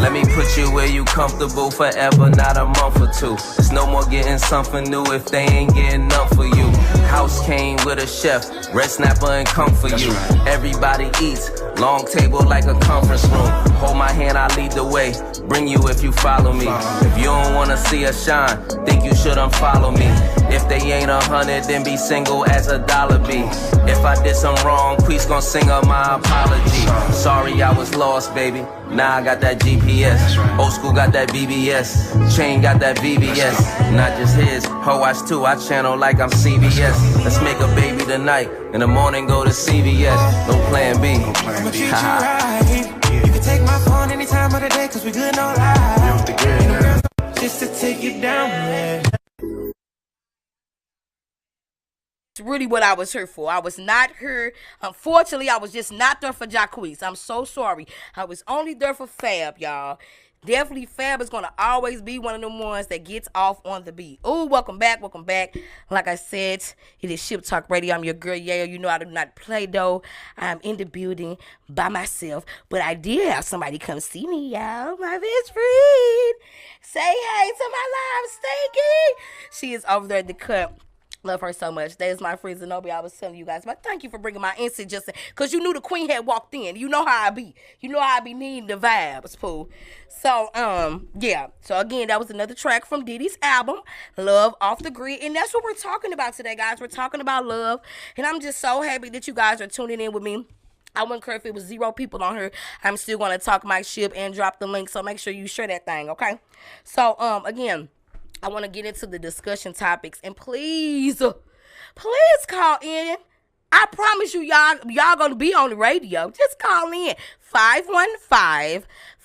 let me put you where you comfortable forever, not a month or two. There's no more getting something new if they ain't getting enough for you. House came with a chef, red snapper and come for you. Everybody eats, long table like a conference room. Hold my hand, I lead the way, bring you if you follow me. If you don't wanna see us shine, think you should unfollow me. If they ain't 100, then be single as a dollar be. If I did some wrong, please gon' sing up my apology. Sorry I was lost, baby. Now I got that GPS. Old school got that BBS. Chain got that VVS. Not just his, her watch too. I channel like I'm CBS. Let's make a baby tonight. In the morning go to CVS. No plan B. I'ma treat you right. You can take my phone any time of the day, cause we good, no lie. We off the grid now. Just to take you down there. Really what I was here for. I was not here. Unfortunately, I was just not there for Jacquees. I'm so sorry. I was only there for Fab, y'all. Definitely Fab is going to always be one of them ones that gets off on the beat. Oh, welcome back. Welcome back. Like I said, it is Ship Talk Radio. I'm your girl, yeah. You know I do not play, though. I'm in the building by myself. But I did have somebody come see me, y'all. My best friend. Say hey to my live Stinky. She is over there at the cut. Love her so much. That is my friend Zenobia. I was telling you guys, but thank you for bringing my instant just because you knew the queen had walked in. You know how I be. You know how I be needing the vibes, Pooh. So, yeah. So, again, that was another track from Diddy's album, Love Off the Grid. And that's what we're talking about today, guys. We're talking about love. And I'm just so happy that you guys are tuning in with me. I wouldn't care if it was 0 people on here. I'm still going to talk my ship and drop the link. So, make sure you share that thing, okay? So, again, I want to get into the discussion topics, and please call in. I promise you, y'all gonna be on the radio. Just call in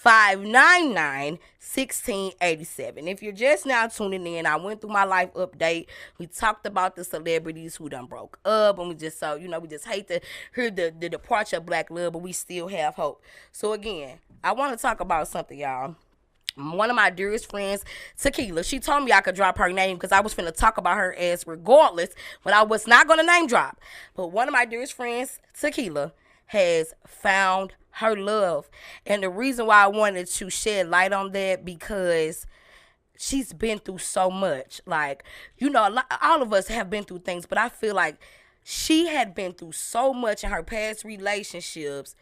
515-599-1687. If you're just now tuning in, I went through my life update. We talked about the celebrities who done broke up, and we just we just hate to hear the departure of black love, but we still have hope. So again, I want to talk about something, y'all. One of my dearest friends, Tequila, she told me I could drop her name because I was finna talk about her as regardless, but I was not gonna name drop. But one of my dearest friends, Tequila, has found her love. And the reason why I wanted to shed light on that, because she's been through so much. Like, you know, all of us have been through things, but I feel like she had been through so much in her past relationships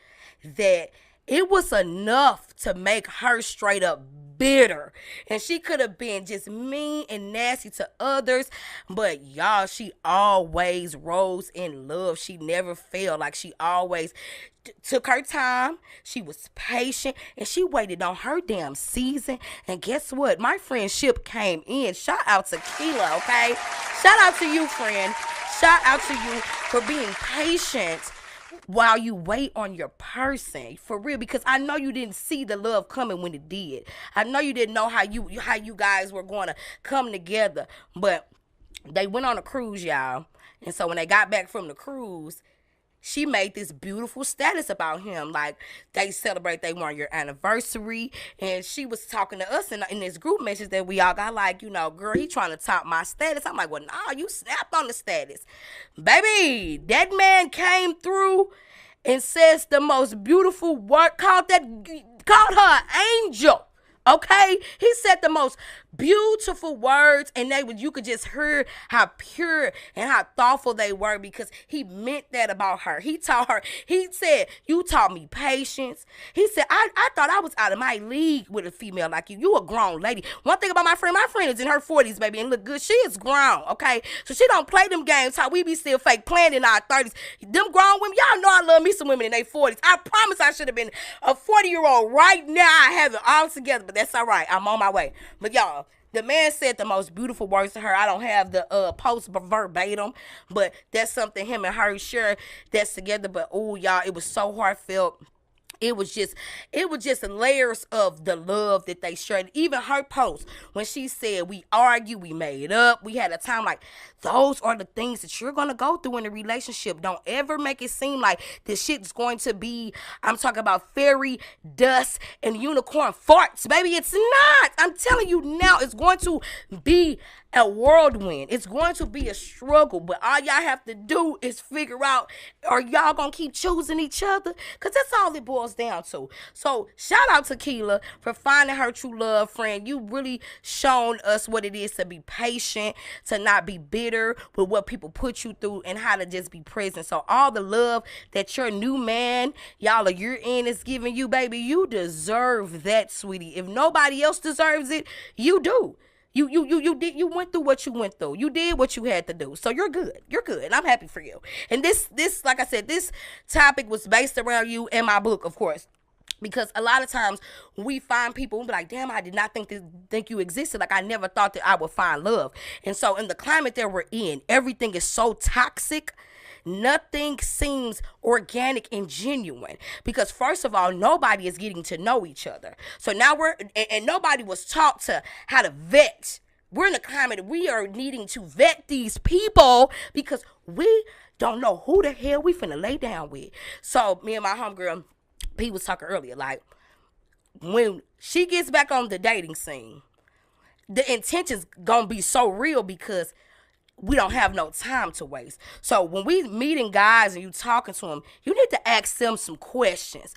that it was enough to make her straight up bitter. And she could have been just mean and nasty to others. But y'all, she always rose in love. She never failed. Like, she always took her time. She was patient. And she waited on her damn season. And guess what? My friendship came in. Shout out to Keela, okay? Shout out to you, friend. Shout out to you for being patient while you wait on your person, for real, because I know you didn't see the love coming when it did. I know you didn't know how you guys were going to come together, but they went on a cruise, y'all. And so when they got back from the cruise, she made this beautiful status about him. Like, they celebrate their 1-year anniversary. And she was talking to us in this group message that we all got, like, you know, girl, he trying to top my status. I'm like, well, nah, you snapped on the status. Baby, that man came through and says the most beautiful word, called her an angel. Okay, he said the most beautiful words, and you could just hear how pure and how thoughtful they were, because he meant that about her. He taught her. He said, "You taught me patience." He said, "I thought I was out of my league with a female like you. You a grown lady." One thing about my friend is in her 40s, baby, and look good. She is grown, okay, so she don't play them games how we be still fake playing in our 30s. Them grown women, y'all know I love me some women in their 40s. I promise I should have been a 40-year-old right now. I have it all together, but that's all right. I'm on my way. But y'all, the man said the most beautiful words to her. I don't have the post verbatim, but that's something him and her share that's together. But oh, y'all, it was so heartfelt. It was just layers of the love that they shared. Even her post, when she said, we argued, we made up, we had a time, like, those are the things that you're going to go through in a relationship. Don't ever make it seem like this shit's going to be, I'm talking about fairy dust and unicorn farts. Baby, it's not. I'm telling you now, it's going to be a whirlwind. It's going to be a struggle, but all y'all have to do is figure out, are y'all gonna keep choosing each other? Because that's all it boils down to. So shout out to Keela for finding her true love, friend. You really shown us what it is to be patient, to not be bitter with what people put you through, and how to just be present. So all the love that your new man, y'all, a year in, is giving you, baby, you deserve that, sweetie. If nobody else deserves it, you do. You went through what you went through. You did what you had to do. So you're good. You're good. And I'm happy for you. And this, like I said, this topic was based around you and my book, of course. Because a lot of times we find people and be like, damn, I did not think you existed. Like, I never thought that I would find love. And so in the climate that we're in, everything is so toxic. Nothing seems organic and genuine, because first of all, nobody is getting to know each other. So now and nobody was taught to how to vet. We're in a climate we are needing to vet these people because we don't know who the hell we finna lay down with. So me and my homegirl, P, was talking earlier, like, when she gets back on the dating scene, the intention's gonna be so real because we don't have no time to waste. So when we meeting guys and you talking to them, you need to ask them some questions.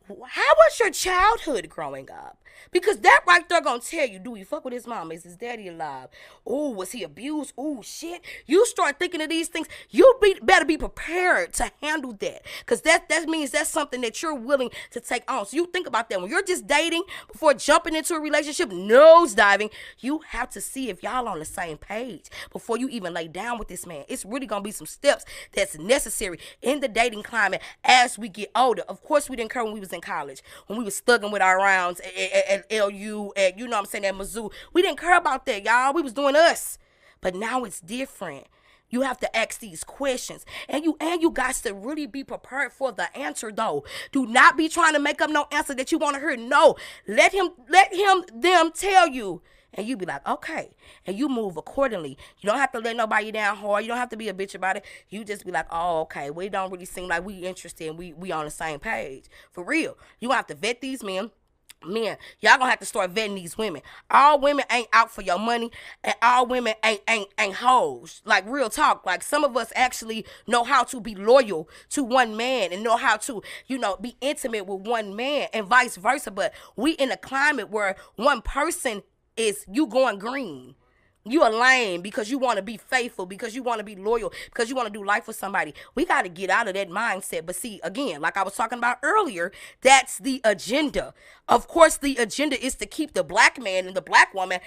How was your childhood growing up? Because that right there gonna tell you, do he fuck with his mom? Is his daddy alive? Oh, was he abused? Oh, shit. You start thinking of these things, you better be prepared to handle that. Because that means that's something that you're willing to take on. So you think about that. When you're just dating, before jumping into a relationship, nose diving, you have to see if y'all on the same page before you even lay down with this man. It's really gonna be some steps that's necessary in the dating climate as we get older. Of course, we didn't care when we was in college, when we was thugging with our rounds at LU, at, you know what I'm saying, at Mizzou. We didn't care about that, y'all. We was doing us. But now it's different. You have to ask these questions. And you got to really be prepared for the answer, though. Do not be trying to make up no answer that you want to hear. No. Let them tell you. And you be like, okay. And you move accordingly. You don't have to let nobody down hard. You don't have to be a bitch about it. You just be like, oh, okay. We don't really seem like we interested and we on the same page. For real. You have to vet these men. Men, y'all gonna have to start vetting these women. All women ain't out for your money, and all women ain't hoes. Like, real talk. Like, some of us actually know how to be loyal to one man and know how to, be intimate with one man, and vice versa. But we in a climate where one person is you going green. You a lame because you want to be faithful, because you want to be loyal, because you want to do life with somebody. We got to get out of that mindset. But see, again, like I was talking about earlier, that's the agenda. Of course, the agenda is to keep the black man and the black woman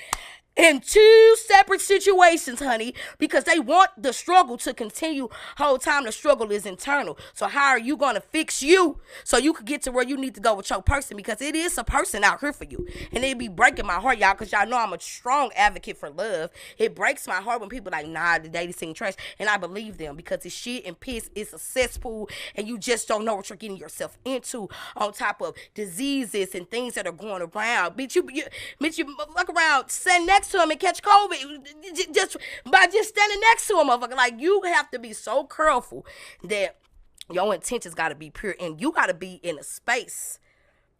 in two separate situations, honey, because they want the struggle to continue. Whole time the struggle is internal. So how are you going to fix you so you can get to where you need to go with your person? Because it is a person out here for you. And it be breaking my heart, y'all, because y'all know I'm a strong advocate for love. It breaks my heart when people like, nah, the dating scene trash. And I believe them, because it's shit and piss. It's a cesspool, and you just don't know what you're getting yourself into, on top of diseases and things that are going around. Bitch, you fuck around, sitting next to him and catch COVID just by just standing next to him, motherfucker. Like, you have to be so careful that your intentions got to be pure, and you got to be in a space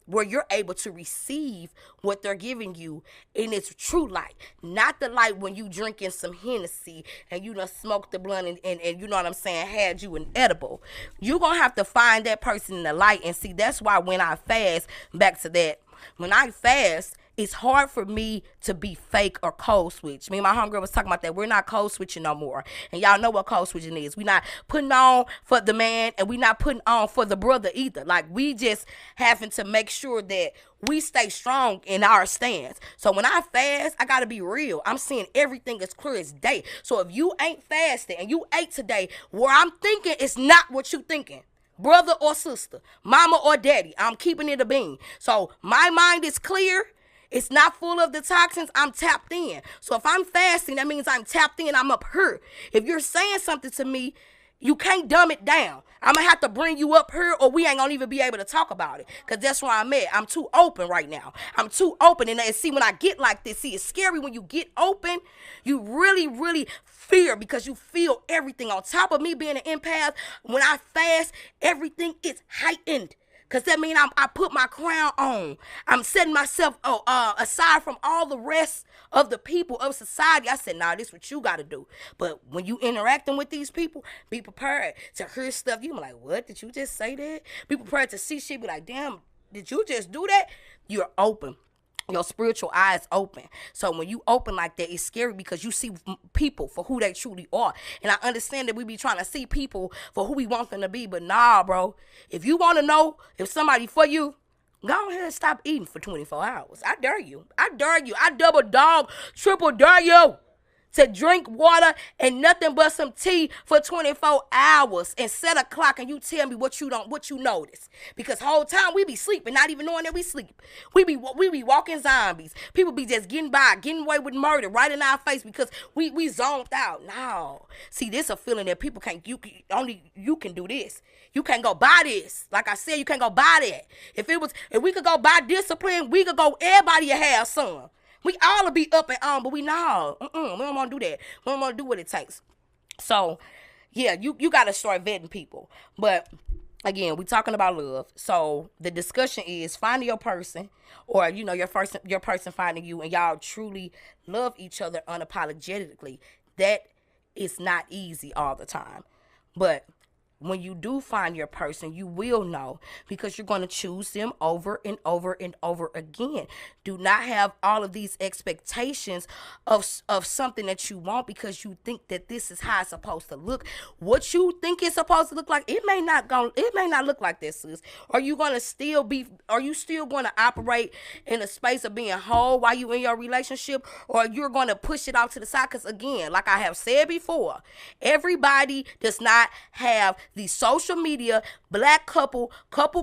where you're able to receive what they're giving you in its true light. Not the light when you drinking some Hennessy and you done smoked the blunt and you know what I'm saying, had you an edible. You're going to have to find that person in the light. And see, that's why when I fast, back to that, when I fast, it's hard for me to be fake or code switch. Me and my homegirl was talking about that. We're not code switching no more. And y'all know what code switching is. We're not putting on for the man, and we're not putting on for the brother either. Like, we just having to make sure that we stay strong in our stance. So when I fast, I got to be real. I'm seeing everything as clear as day. So if you ain't fasting and you ate today, where I'm thinking it's not what you thinking. Brother or sister, mama or daddy, I'm keeping it a bean. So my mind is clear. It's not full of the toxins. I'm tapped in. So if I'm fasting, that means I'm tapped in. I'm up here. If you're saying something to me, you can't dumb it down. I'm going to have to bring you up here, or we ain't going to even be able to talk about it, because that's where I'm at. I'm too open right now. I'm too open. And see, when I get like this, see, it's scary when you get open. You really, really fear, because you feel everything. On top of me being an empath, when I fast, everything is heightened. Because that means I put my crown on. I'm setting myself aside from all the rest of the people of society. I said, nah, this is what you got to do. But when you interacting with these people, be prepared to hear stuff. You be like, what? Did you just say that? Be prepared to see shit. Be like, damn, did you just do that? You're open. Your spiritual eyes open. So when you open like that, it's scary because you see people for who they truly are. And I understand that we be trying to see people for who we want them to be. But nah, bro. If you want to know if somebody for you, go ahead and stop eating for 24 hours. I dare you. I dare you. I double dog, triple dare you to drink water and nothing but some tea for 24 hours and set a clock, and you tell me what you notice. Because whole time we be sleeping, not even knowing that we sleep. We be walking zombies. People be just getting by, getting away with murder right in our face because we zoned out. No. See, this a feeling that people can't, only you can do this. You can't go buy this. Like I said, you can't go buy that. If we could go buy discipline, we could go, everybody have some. We all will be up and on, but we don't want to do that. We don't want to do what it takes. So, yeah, you got to start vetting people. But, again, we talking about love. So, the discussion is finding your person or, your person finding you, and y'all truly love each other unapologetically. That is not easy all the time. But when you do find your person, you will know because you're going to choose them over and over and over again. Do not have all of these expectations of something that you want because you think that this is how it's supposed to look. What you think it's supposed to look like, it may not look like this, sis. Are you still going to operate in a space of being whole while you in your relationship, or you're going to push it off to the side? Because again, like I have said before, everybody does not have the social media black couple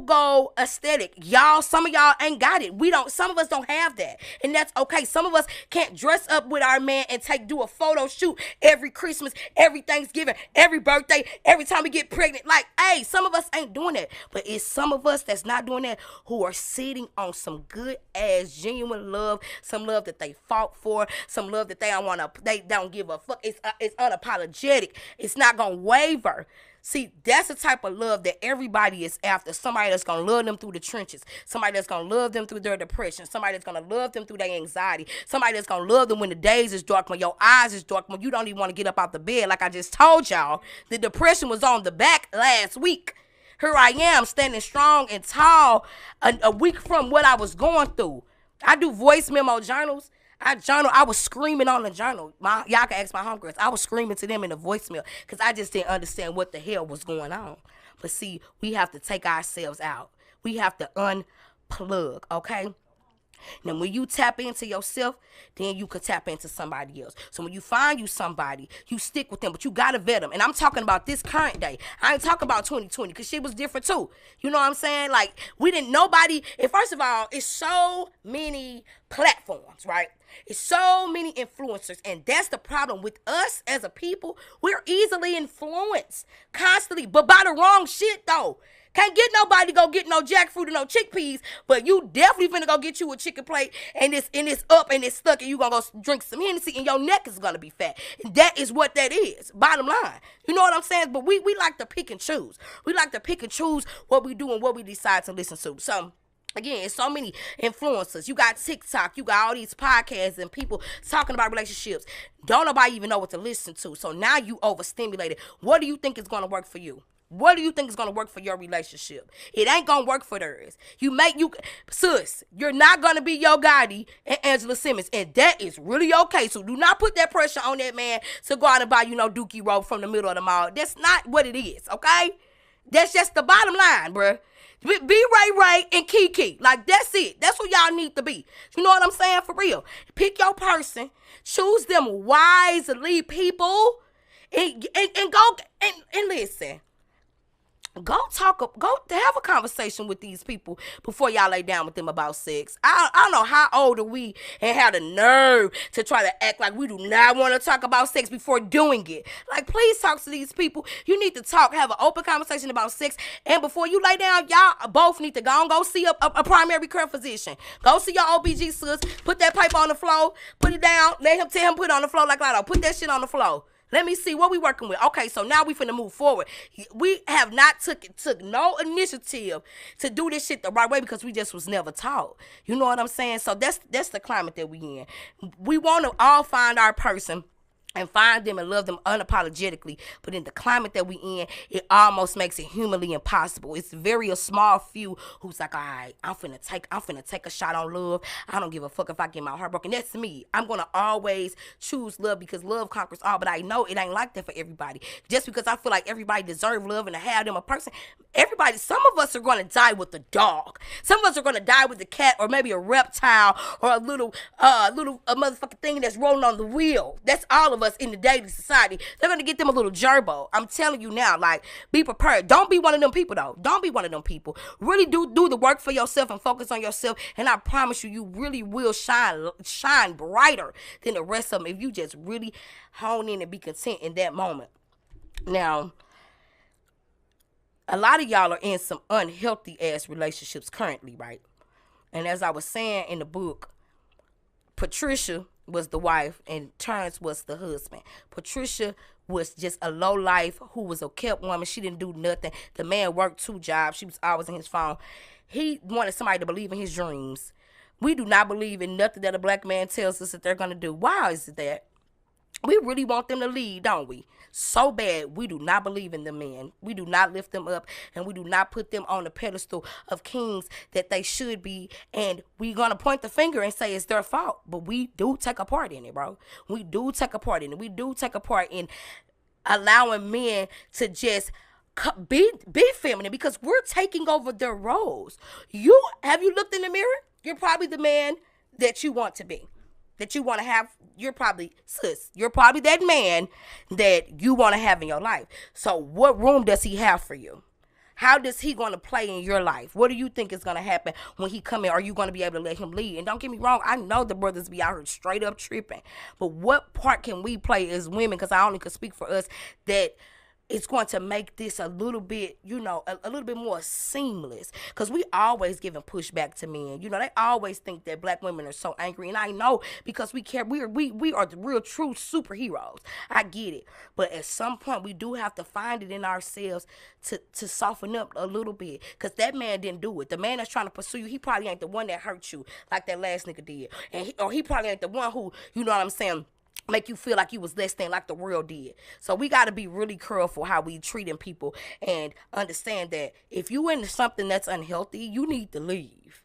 goal aesthetic. Some of y'all ain't got it. Some of us don't have that, and that's okay. Some of us can't dress up with our man and do a photo shoot every Christmas, every Thanksgiving, every birthday, every time we get pregnant. Like, hey, some of us ain't doing that, but it's some of us that's not doing that who are sitting on some good ass genuine love, some love that they fought for, some love that they don't give a fuck. It's unapologetic. It's not gonna waver. See, that's the type of love that everybody is after. Somebody that's going to love them through the trenches. Somebody that's going to love them through their depression. Somebody that's going to love them through their anxiety. Somebody that's going to love them when the days is dark, when your eyes is dark, when you don't even want to get up out the bed. Like I just told y'all, the depression was on the back last week. Here I am standing strong and tall a week from what I was going through. I do voice memo journals. I was screaming on the journal. Y'all can ask my homegirls. I was screaming to them in the voicemail because I just didn't understand what the hell was going on. But see, we have to take ourselves out. We have to unplug, okay? Now, when you tap into yourself, then you could tap into somebody else. So when you find you somebody, you stick with them, but you got to vet them. And I'm talking about this current day. I ain't talking about 2020 because shit was different too. You know what I'm saying? Like, and first of all, it's so many platforms, right? It's so many influencers, and that's the problem with us as a people. We're easily influenced constantly, but by the wrong shit though. Can't get nobody to go get no jackfruit or no chickpeas, but you definitely finna go get you a chicken plate and it's up and it's stuck and you gonna go drink some Hennessy and your neck is gonna be fat. And that is what that is, bottom line. You know what I'm saying? But we like to pick and choose. We like to pick and choose what we do and what we decide to listen to. So, again, it's so many influencers. You got TikTok. You got all these podcasts and people talking about relationships. Don't nobody even know what to listen to. So now you overstimulated. What do you think is going to work for you? What do you think is going to work for your relationship? It ain't going to work for theirs. Sis, you're not going to be Yo Gotti and Angela Simmons. And that is really okay. So do not put that pressure on that man to go out and buy, Dookie rope from the middle of the mall. That's not what it is, okay? That's just the bottom line, bruh. Be Ray and Kiki. Like, that's it. That's what y'all need to be. You know what I'm saying? For real. Pick your person. Choose them wisely, people. And go and listen. Go have a conversation with these people before y'all lay down with them about sex. I don't know how old are we and have the nerve to try to act like we do not want to talk about sex before doing it. Like, please talk to these people. You need to have an open conversation about sex. And before you lay down, y'all both need to go see a primary care physician. Go see your OBG sis. Put that paper on the floor. Put it down. Tell him put it on the floor like Lotto. Put that shit on the floor. Let me see what we working with. Okay, so now we finna move forward. We have not took no initiative to do this shit the right way because we just was never taught. You know what I'm saying? So that's the climate that we in. We want to all find our person and find them and love them unapologetically. But in the climate that we in, it almost makes it humanly impossible. It's very a small few who's like, all right, I'm finna take a shot on love. I don't give a fuck if I get my heart broken. That's me. I'm gonna always choose love because love conquers all. But I know it ain't like that for everybody. Just because I feel like everybody deserve love and to have them a person, some of us are gonna die with the dog. Some of us are gonna die with the cat or maybe a reptile or a little motherfucking thing that's rolling on the wheel. That's all of us in the dating society. They're gonna get them a little gerbo. I'm telling you now, like, be prepared. Don't be one of them people though. Don't be one of them people. Really do the work for yourself and focus on yourself, and I promise you, you really will shine brighter than the rest of them if you just really hone in and be content in that moment. Now, a lot of y'all are in some unhealthy ass relationships currently, right? And as I was saying in the book, Patricia was the wife and Terrence was the husband. Patricia was just a low life who was a kept woman. She didn't do nothing. The man worked 2 jobs. She was always in his phone. He wanted somebody to believe in his dreams. We do not believe in nothing that a black man tells us that they're going to do. Why is it that? We really want them to lead, don't we? So bad, we do not believe in the men. We do not lift them up, and we do not put them on the pedestal of kings that they should be. And we're going to point the finger and say it's their fault. But we do take a part in it, bro. We do take a part in it. We do take a part in allowing men to just be feminine because we're taking over their roles. Have you looked in the mirror? You're probably the man that you want to be. That you want to have, you're probably that man that you want to have in your life. So what room does he have for you? How does he going to play in your life? What do you think is going to happen when he come in? Are you going to be able to let him lead? And don't get me wrong, I know the brothers be out here straight up tripping. But what part can we play as women, because I only can speak for us, that it's going to make this a little bit, a little bit more seamless. Because we always giving pushback to men. They always think that black women are so angry. And I know because we care. We are the real true superheroes. I get it. But at some point, we do have to find it in ourselves to soften up a little bit. Because that man didn't do it. The man that's trying to pursue you, he probably ain't the one that hurt you like that last nigga did. Or he probably ain't the one who, you know what I'm saying, make you feel like you was less than like the world did. So we got to be really careful how we treating people and understand that if you into something that's unhealthy, you need to leave.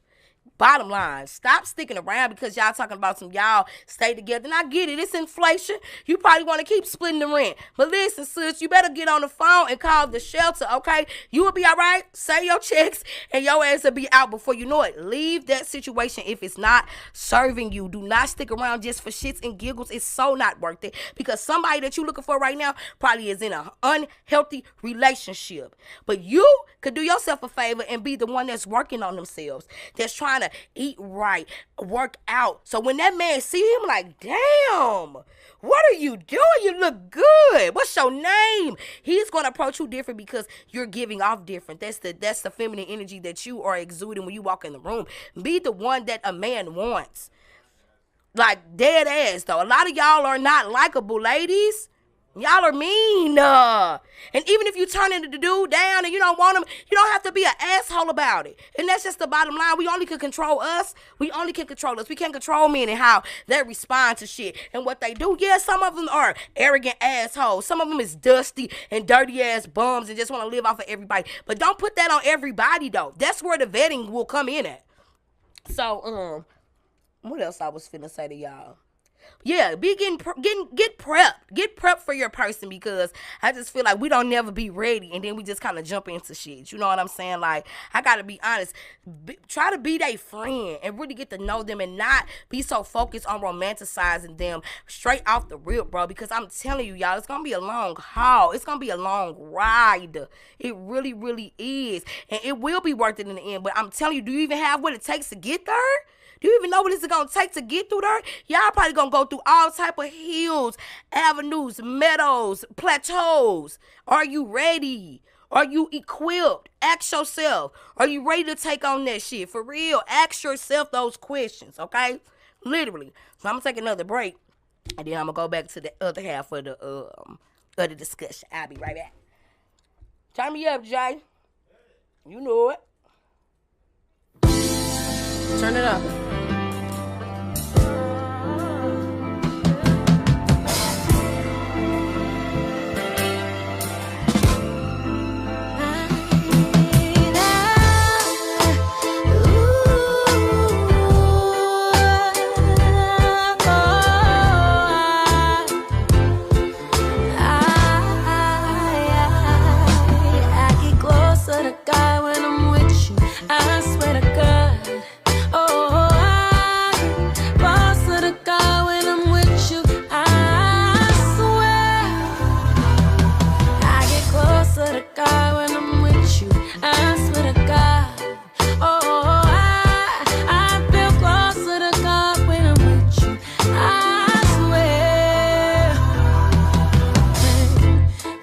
Bottom line, stop sticking around because y'all talking about some y'all stay together. And I get it. It's inflation. You probably want to keep splitting the rent. But listen, sis, you better get on the phone and call the shelter, okay? You will be all right. Say your checks and your ass will be out before you know it. Leave that situation if it's not serving you. Do not stick around just for shits and giggles. It's so not worth it because somebody that you looking for right now probably is in an unhealthy relationship. But you could do yourself a favor and be the one that's working on themselves, that's trying to eat right, work out. So when that man see him, like, damn, what are you doing? You look good. What's your name? He's gonna approach you different because you're giving off different. That's the feminine energy that you are exuding when you walk in the room. Be the one that a man wants. Like, dead ass though. A lot of y'all are not likable, ladies. Y'all are mean. And even if you turn into the dude down and you don't want him, you don't have to be an asshole about it. And that's just the bottom line. We only can control us. We can't control men and how they respond to shit and what they do. Yeah, some of them are arrogant assholes. Some of them is dusty and dirty ass bums and just want to live off of everybody. But don't put that on everybody though. That's where the vetting will come in at. So, what else I was finna say to y'all? Yeah, get prepped. Get prepped for your person because I just feel like we don't never be ready and then we just kind of jump into shit. You know what I'm saying? Like, I got to be honest. Try to be their friend and really get to know them and not be so focused on romanticizing them straight off the rip, bro. Because I'm telling you, y'all, it's going to be a long haul. It's going to be a long ride. It really, really is. And it will be worth it in the end. But I'm telling you, do you even have what it takes to get there? Do you even know what it's going to take to get through there? Y'all probably going to go through all type of hills, avenues, meadows, plateaus. Are you ready? Are you equipped? Ask yourself. Are you ready to take on that shit? For real, ask yourself those questions, okay? Literally. So I'm going to take another break. And then I'm gonna go back to the other half of the discussion. I'll be right back. Turn me up, Jay. You know it. Turn it up.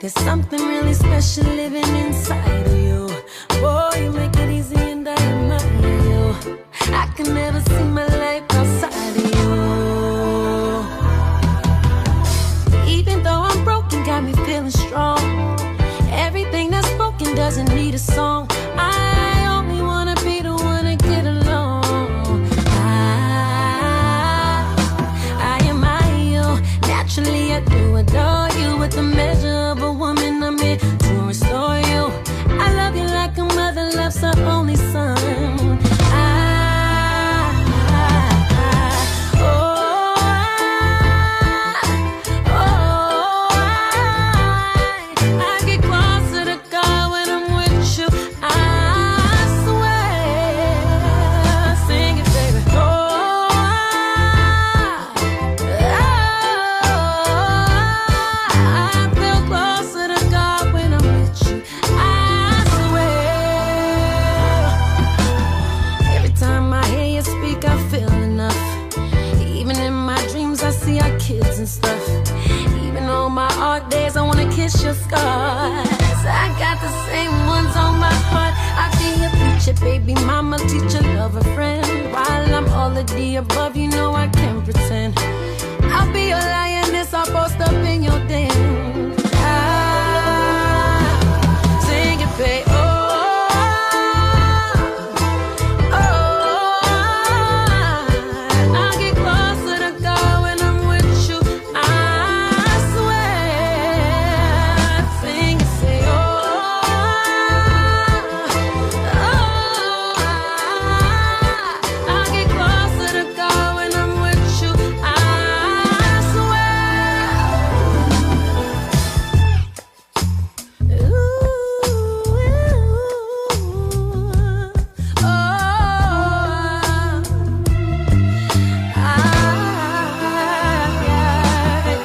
There's something really special living inside of you. Boy, you make it easy and I admire you. I can never see my life outside of you. Even though I'm broken, got me feeling strong. Everything that's spoken doesn't need a song. I only wanna be the one to get along. I admire you. Naturally, I do adore you. With the measure of a woman, I'm here to restore you. I love you like a mother loves her only son. I get closer to God when I'm with you. I swear, sing it, baby. I feel closer to God when I'm with you. I swear. Every time I hear you speak, I feel enough. Even in my dreams, I see our kids and stuff. Even on my hard days, I wanna kiss your scars. I got the same ones on my heart. I be a preacher, baby mama, teacher, lover, friend. While I'm all of the above, you know I can't pretend. I'll be your lioness, I'll post up in your den. Sing it, babe. I'll get closer to God when I'm with you. I swear. Sing it, say, I'll get closer to God when I'm with you. I swear. Ooh,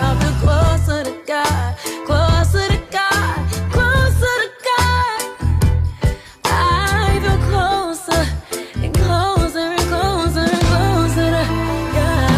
I'll feel closer to God, closer to God, closer to God. I feel closer and closer and closer and closer to God.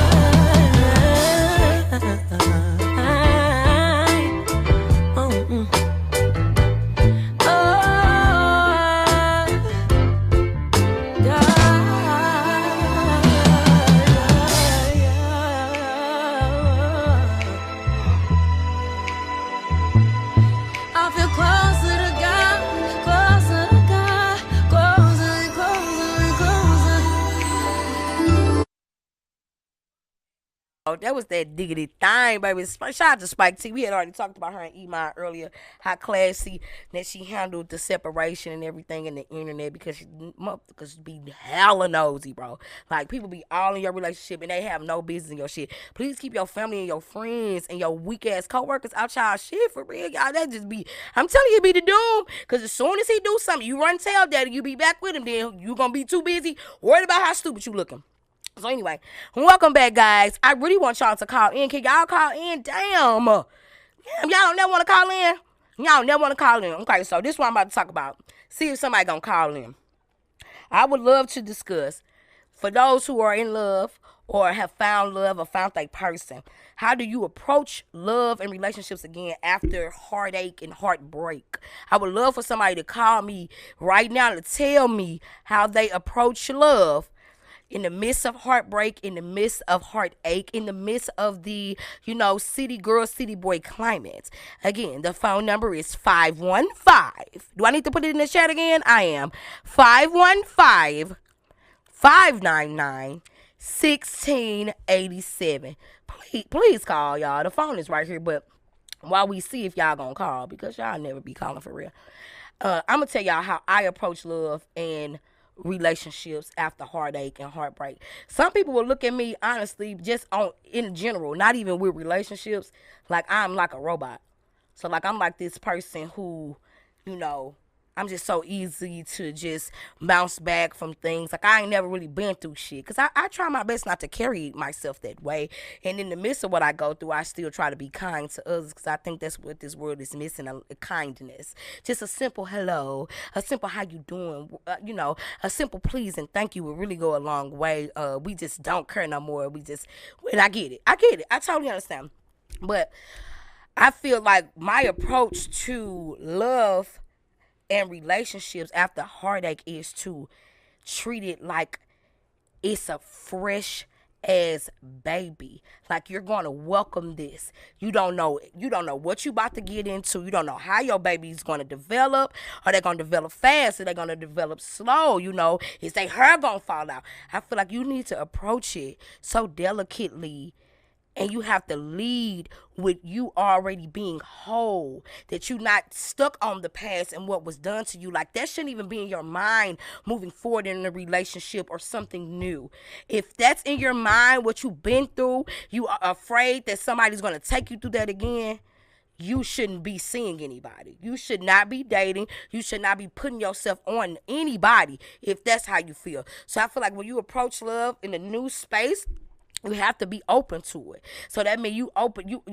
I feel closer to God, closer to God, closer and closer and closer. Oh, that was that diggity thing, baby. Shout out to Spike T. We had already talked about her and Iman earlier, how classy that she handled the separation and everything in the internet, because motherfuckers be hella nosy, bro. Like, people be all in your relationship and they have no business in your shit. Please keep your family and your friends and your weak ass coworkers out y'all shit, for real, y'all. That just be, I'm telling you, it be the doom. Because as soon as he do something, you run tell daddy, you be back with him, then you gonna be too busy worried about how stupid you looking. So anyway, welcome back, guys. I really want y'all to call in. Can y'all call in? Damn. Y'all don't never want to call in? Y'all never want to call in. Okay, so this is what I'm about to talk about. See if somebody gonna call in. I would love to discuss, for those who are in love or have found love or found a person, how do you approach love and relationships again after heartache and heartbreak? I would love for somebody to call me right now to tell me how they approach love in the midst of heartbreak, in the midst of heartache, in the midst of the, city girl, city boy climate. Again, the phone number is 515. Do I need to put it in the chat again? I am. 515 599 1687. Please call, y'all. The phone is right here, but while we see if y'all gonna call, because y'all never be calling for real, I'm gonna tell y'all how I approach love and relationships after heartache and heartbreak. Some people will look at me, honestly, just in general, not even with relationships, like I'm like a robot. So like I'm like this person who, I'm just so easy to just bounce back from things. Like I ain't never really been through shit. Because I try my best not to carry myself that way. And in the midst of what I go through, I still try to be kind to others. Because I think that's what this world is missing, a kindness. Just a simple hello. A simple how you doing. A simple please and thank you will really go a long way. We just don't care no more. And I get it. I totally understand. But I feel like my approach to love and relationships after heartache is to treat it like it's a fresh as baby. Like you're going to welcome this. You don't know what you about to get into. You don't know how your baby's going to develop. Are they going to develop fast? Are they going to develop slow? Is their hair going to fall out? I feel like you need to approach it so delicately. And you have to lead with you already being whole, that you're not stuck on the past and what was done to you. Like that shouldn't even be in your mind moving forward in a relationship or something new. If that's in your mind, what you've been through, you are afraid that somebody's going to take you through that again, you shouldn't be seeing anybody. You should not be dating. You should not be putting yourself on anybody if that's how you feel. So I feel like when you approach love in a new space, you have to be open to it. So that means you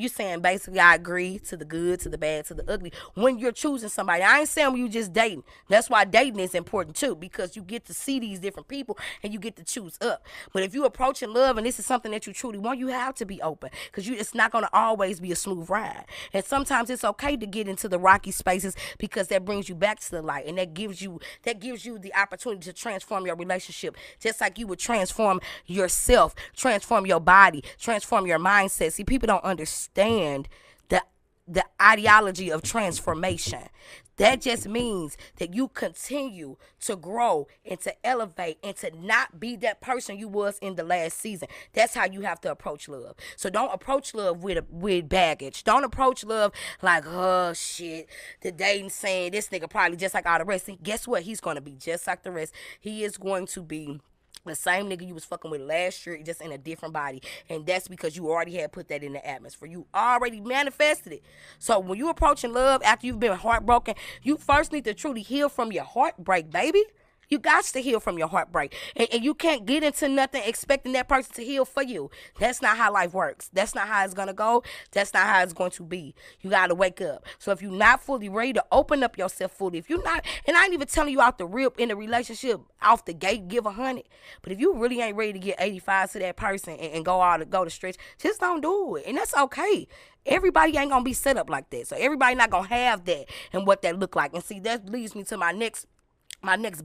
saying basically I agree to the good, to the bad, to the ugly. When you're choosing somebody, I ain't saying when you just dating. That's why dating is important too, because you get to see these different people and you get to choose up. But if you approaching love and this is something that you truly want, you have to be open, because it's not going to always be a smooth ride. And sometimes it's okay to get into the rocky spaces, because that brings you back to the light, and that gives you the opportunity to transform your relationship, just like you would transform yourself, transform your body, transform your mindset. See, people don't understand the ideology of transformation. That just means that you continue to grow and to elevate and to not be that person you was in the last season. That's how you have to approach love. So don't approach love with baggage. Don't approach love like, oh shit, the dating saying this nigga probably just like all the rest. And guess what? He's going to be just like the rest. He is going to be the same nigga you was fucking with last year, just in a different body. And that's because you already had put that in the atmosphere. You already manifested it. So when you approaching love after you've been heartbroken, you first need to truly heal from your heartbreak, baby. You got to heal from your heartbreak. And you can't get into nothing expecting that person to heal for you. That's not how life works. That's not how it's going to go. That's not how it's going to be. You got to wake up. So if you're not fully ready to open up yourself fully, if you're not, and I ain't even telling you out the rip in a relationship, off the gate, give 100. But if you really ain't ready to get 85 to that person and go to stretch, just don't do it. And that's okay. Everybody ain't going to be set up like that. So everybody not going to have that and what that look like. And see, that leads me to my next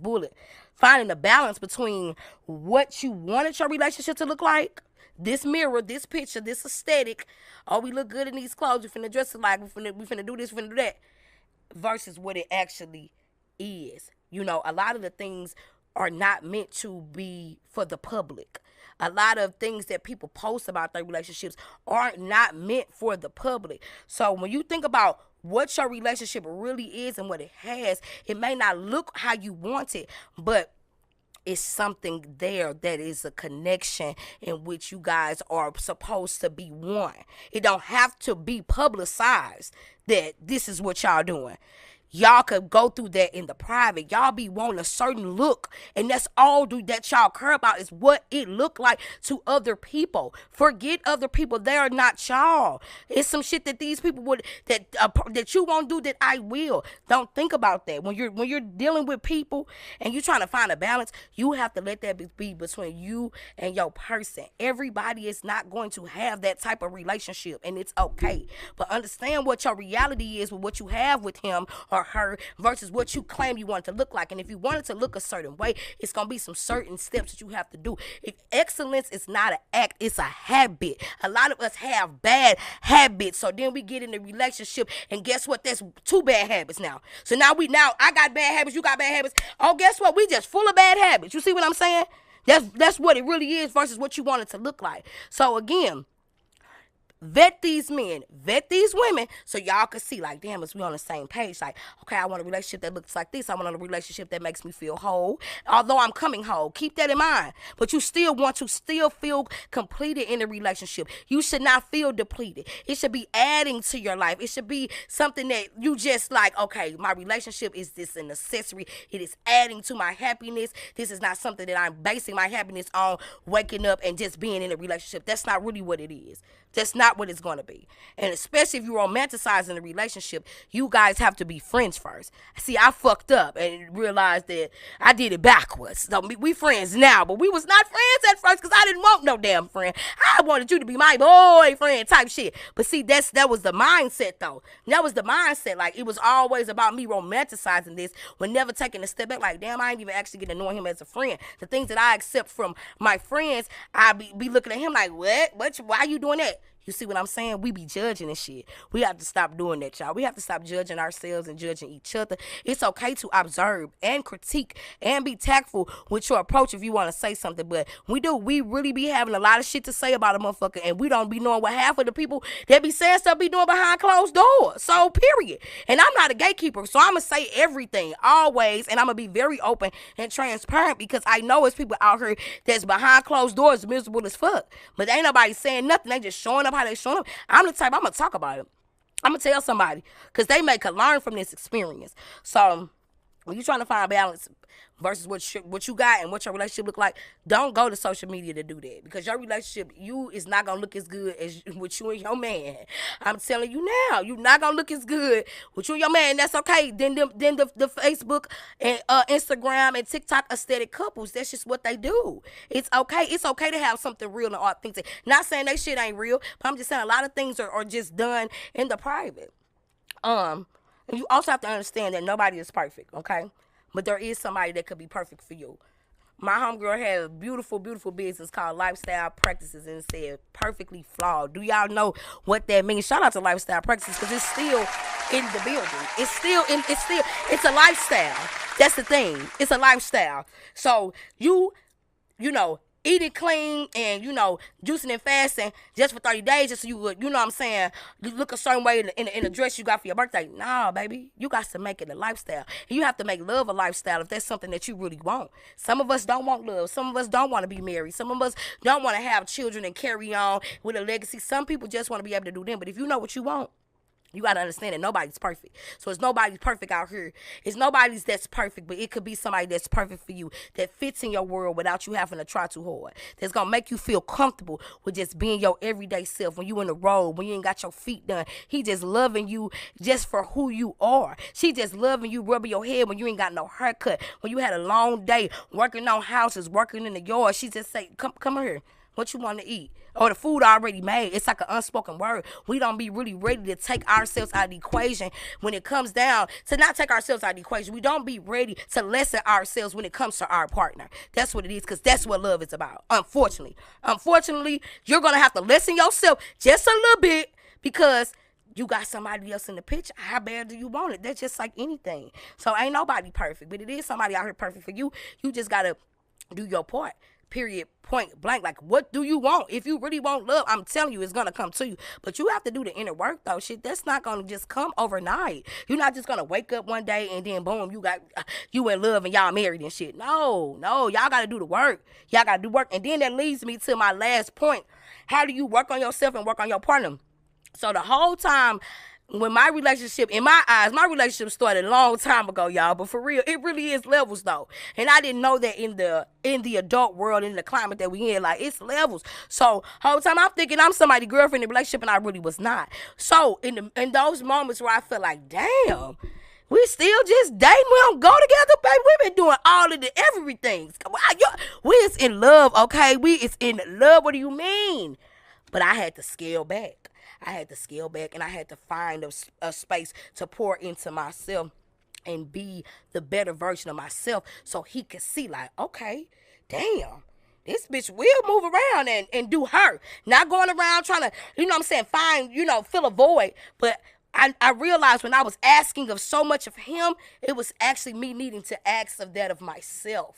bullet. Finding a balance between what you wanted your relationship to look like, this mirror, this picture, this aesthetic, oh, we look good in these clothes, we finna dress it like, we finna do this, we finna do that, versus what it actually is. A lot of the things are not meant to be for the public. A lot of things that people post about their relationships are not meant for the public. So when you think about what your relationship really is and what it has, it may not look how you want it, but it's something there that is a connection in which you guys are supposed to be one. It don't have to be publicized that this is what y'all doing. Y'all could go through that in the private. Y'all be wanting a certain look, and that's all that y'all care about is what it look like to other people. Forget other people; they are not y'all. It's some shit that these people would that you won't do that I will. Don't think about that when you're dealing with people and you're trying to find a balance. You have to let that be between you and your person. Everybody is not going to have that type of relationship, and it's okay. But understand what your reality is with what you have with him or for her versus what you claim you want it to look like. And if you want it to look a certain way, it's going to be some certain steps that you have to do. If excellence is not an act, it's a habit. A lot of us have bad habits. So then we get in a relationship, and guess what? That's two bad habits now. So now I got bad habits, you got bad habits. Oh, guess what? We just full of bad habits. You see what I'm saying? That's what it really is versus what you want it to look like. So again, vet these men, vet these women, so y'all can see, like, damn, is we on the same page? Like, okay, I want a relationship that looks like this. I want a relationship that makes me feel whole, although I'm coming whole. Keep that in mind. But you still want to still feel completed in a relationship. You should not feel depleted. It should be adding to your life. It should be something that you just like, okay, my relationship is this an accessory. It is adding to my happiness. This is not something that I'm basing my happiness on waking up and just being in a relationship. That's not really what it is. That's not what it's going to be. And especially if you're romanticizing a relationship, you guys have to be friends first. See, I fucked up and realized that I did it backwards. So we friends now, but we was not friends at first because I didn't want no damn friend. I wanted you to be my boyfriend type shit. But see, that was the mindset though. That was the mindset. Like, it was always about me romanticizing this when never taking a step back. Like, damn, I ain't even actually getting to know him as a friend. The things that I accept from my friends, I be looking at him like, what? Why you doing that? You see what I'm saying? We be judging and shit. We have to stop doing that, y'all. We have to stop judging ourselves and judging each other. It's okay to observe and critique and be tactful with your approach if you want to say something. But we really be having a lot of shit to say about a motherfucker, and we don't be knowing what half of the people that be saying stuff be doing behind closed doors. So, period. And I'm not a gatekeeper, so I'm going to say everything, always, and I'm going to be very open and transparent because I know it's people out here that's behind closed doors miserable as fuck. But ain't nobody saying nothing. They just showing up how they showing up. I'm the type, I'm going to talk about it. I'm going to tell somebody because they may could learn from this experience. So when you're trying to find balance versus what you got and what your relationship look like, don't go to social media to do that because your relationship, you is not going to look as good as with you and your man. I'm telling you now, you're not going to look as good with you and your man. That's okay. Then the Facebook and Instagram and TikTok aesthetic couples, that's just what they do. It's okay. It's okay to have something real and authentic. Not saying that shit ain't real, but I'm just saying a lot of things are just done in the private. And you also have to understand that nobody is perfect, okay? But there is somebody that could be perfect for you. My homegirl had a beautiful, beautiful business called Lifestyle Practices and said perfectly flawed. Do y'all know what that means? Shout out to Lifestyle Practices because it's still in the building. It's a lifestyle. That's the thing. It's a lifestyle. So you know, eating clean and, juicing and fasting just for 30 days just so you would, what I'm saying, you look a certain way in the dress you got for your birthday. Nah, baby. You got to make it a lifestyle. And you have to make love a lifestyle if that's something that you really want. Some of us don't want love. Some of us don't want to be married. Some of us don't want to have children and carry on with a legacy. Some people just want to be able to do them. But if you know what you want, you got to understand that nobody's perfect. So it's nobody's perfect out here. It's nobody's that's perfect, but it could be somebody that's perfect for you, that fits in your world without you having to try too hard. That's going to make you feel comfortable with just being your everyday self. When you in the road, when you ain't got your feet done, he just loving you just for who you are. She just loving you, rubbing your head when you ain't got no haircut. When you had a long day working on houses, working in the yard, she just say, come here. What you want to eat? Or the food already made. It's like an unspoken word. We don't be really ready to take ourselves out of the equation when it comes down to not take ourselves out of the equation. We don't be ready to lessen ourselves when it comes to our partner. That's what it is, because that's what love is about, unfortunately. Unfortunately, you're going to have to lessen yourself just a little bit because you got somebody else in the picture. How bad do you want it? That's just like anything. So ain't nobody perfect, but it is somebody out here perfect for you. You just got to do your part. Period, point blank. Like, what do you want? If you really want love, I'm telling you, it's going to come to you. But you have to do the inner work, though. Shit, that's not going to just come overnight. You're not just going to wake up one day and then, boom, you in love and y'all married and shit. No, y'all got to do the work. Y'all got to do work. And then that leads me to my last point. How do you work on yourself and work on your partner? So the whole time, when my relationship, in my eyes, my relationship started a long time ago, y'all. But for real, it really is levels, though. And I didn't know that in the adult world, in the climate that we in, like, it's levels. So whole time I'm thinking I'm somebody's girlfriend in a relationship, and I really was not. So in those moments where I felt like, damn, we still just dating, we don't go together, baby. We've been doing all of the everything. We is in love, okay? We is in love. What do you mean? But I had to scale back. And I had to find a space to pour into myself. and be the better version of myself, so he could see like, okay, damn, this bitch will move around and do her. Not going around trying to, you know what I'm saying, find, fill a void. But I realized when I was asking of so much of him, it was actually me needing to ask of that of myself,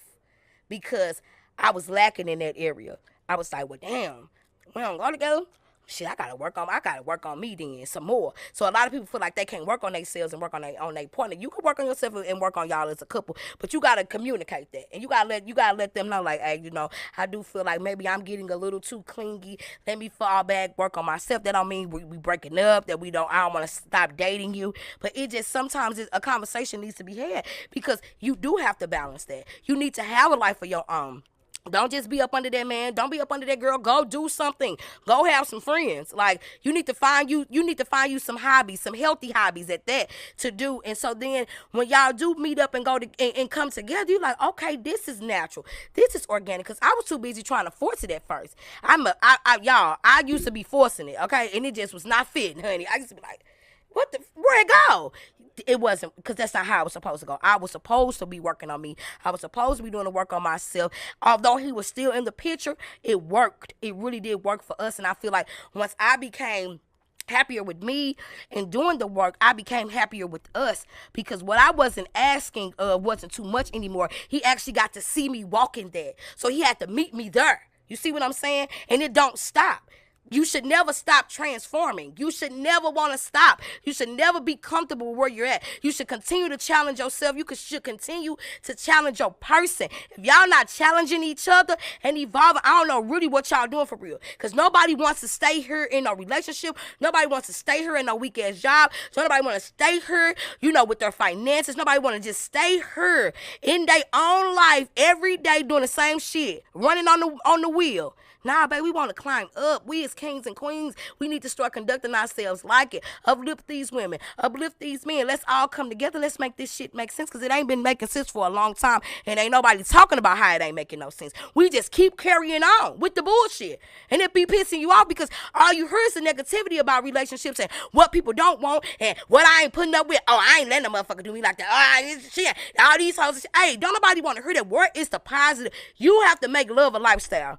because I was lacking in that area. I was like, well, damn, we don't go together. Shit, I gotta work on me then some more. So a lot of people feel like they can't work on themselves and work on their partner. You can work on yourself and work on y'all as a couple, but you gotta communicate that, and you gotta let them know, like, hey, I do feel like maybe I'm getting a little too clingy. Let me fall back, work on myself. That don't mean we breaking up. That I don't want to stop dating you, but it just sometimes a conversation needs to be had, because you do have to balance that. You need to have a life of your own. Don't just be up under that man. Don't be up under that girl. Go do something. Go have some friends. Like, you need to find you some hobbies, some healthy hobbies at that to do. And so then when y'all do meet up and go to and come together, you're like, okay, this is natural. This is organic. Because I was too busy trying to force it at first. I used to be forcing it, okay? And it just was not fitting, honey. I used to be like, where'd it go? It wasn't, because that's not how I was supposed to go. I was supposed to be working on me. I was supposed to be doing the work on myself. Although he was still in the picture, it worked. It really did work for us. And I feel like once I became happier with me and doing the work, I became happier with us, because what I wasn't asking wasn't too much anymore. He actually got to see me walking there. So he had to meet me there. You see what I'm saying? And it don't stop. You should never stop transforming. You should never want to stop. You should never be comfortable where you're at. You should continue to challenge yourself. You should continue to challenge your person. If y'all not challenging each other and evolving, I don't know really what y'all doing for real. Because nobody wants to stay here in a relationship. Nobody wants to stay here in a weak-ass job. So nobody want to stay here, with their finances. Nobody want to just stay here in their own life every day doing the same shit, running on the wheel. Nah, baby, we want to climb up. We as kings and queens, we need to start conducting ourselves like it. Uplift these women. Uplift these men. Let's all come together. Let's make this shit make sense, because it ain't been making sense for a long time, and ain't nobody talking about how it ain't making no sense. We just keep carrying on with the bullshit, and it be pissing you off, because all you hear is the negativity about relationships and what people don't want and what I ain't putting up with. Oh, I ain't letting a motherfucker do me like that. Oh, shit. All these hoes. Hey, don't nobody want to hear that word. It's the positive. You have to make love a lifestyle.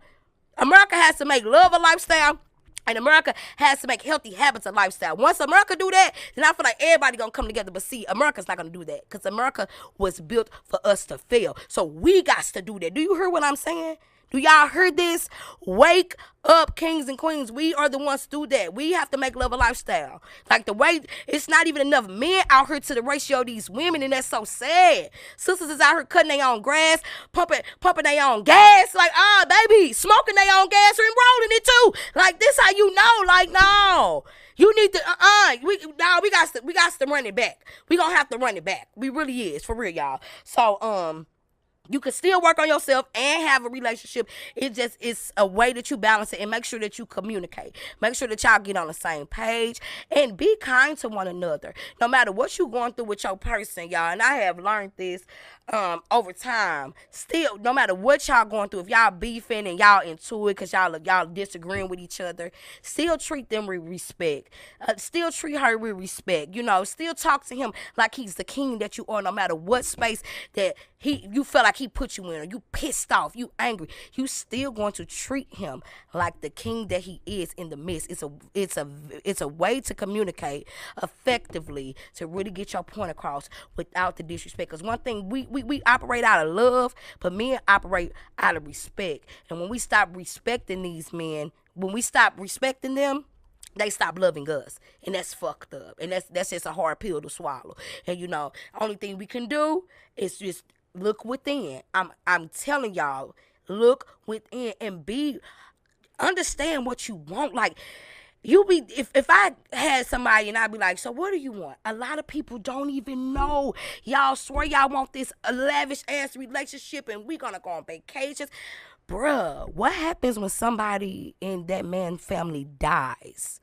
America has to make love a lifestyle, and America has to make healthy habits a lifestyle. Once America do that, then I feel like everybody gonna come together. But see, America's not gonna do that, because America was built for us to fail. So we got to do that. Do you hear what I'm saying? Do y'all hear this? Wake up, kings and queens. We are the ones to do that. We have to make love a lifestyle. Like, the way, it's not even enough men out here to the ratio of these women, and that's so sad. Sisters is out here cutting their own grass, pumping their own gas. Like, baby, smoking their own gas and rolling it too. Like, this how you know. Like, no. You need to, we got to run it back. We gonna have to run it back. We really is, for real, y'all. So, you can still work on yourself and have a relationship. It's a way that you balance it, and make sure that you communicate. Make sure that y'all get on the same page and be kind to one another. No matter what you're going through with your person, y'all. And I have learned this over time. Still, no matter what y'all going through, if y'all beefing and y'all into it because y'all disagreeing with each other, still treat them with respect. Still treat her with respect. Still talk to him like he's the king that you are, no matter what space that you feel like he put you in, or you pissed off, you angry. You still going to treat him like the king that he is in the midst. It's a way to communicate effectively, to really get your point across without the disrespect. Because one thing, we operate out of love, but men operate out of respect. And when we stop respecting these men, when we stop respecting them, they stop loving us, and that's fucked up, and that's just a hard pill to swallow. And only thing we can do is just look within. I'm telling y'all, look within and understand what you want. Like, if I had somebody and I'd be like, so what do you want? A lot of people don't even know. Y'all swear y'all want this lavish ass relationship, and we gonna go on vacations. Bruh, what happens when somebody in that man's family dies?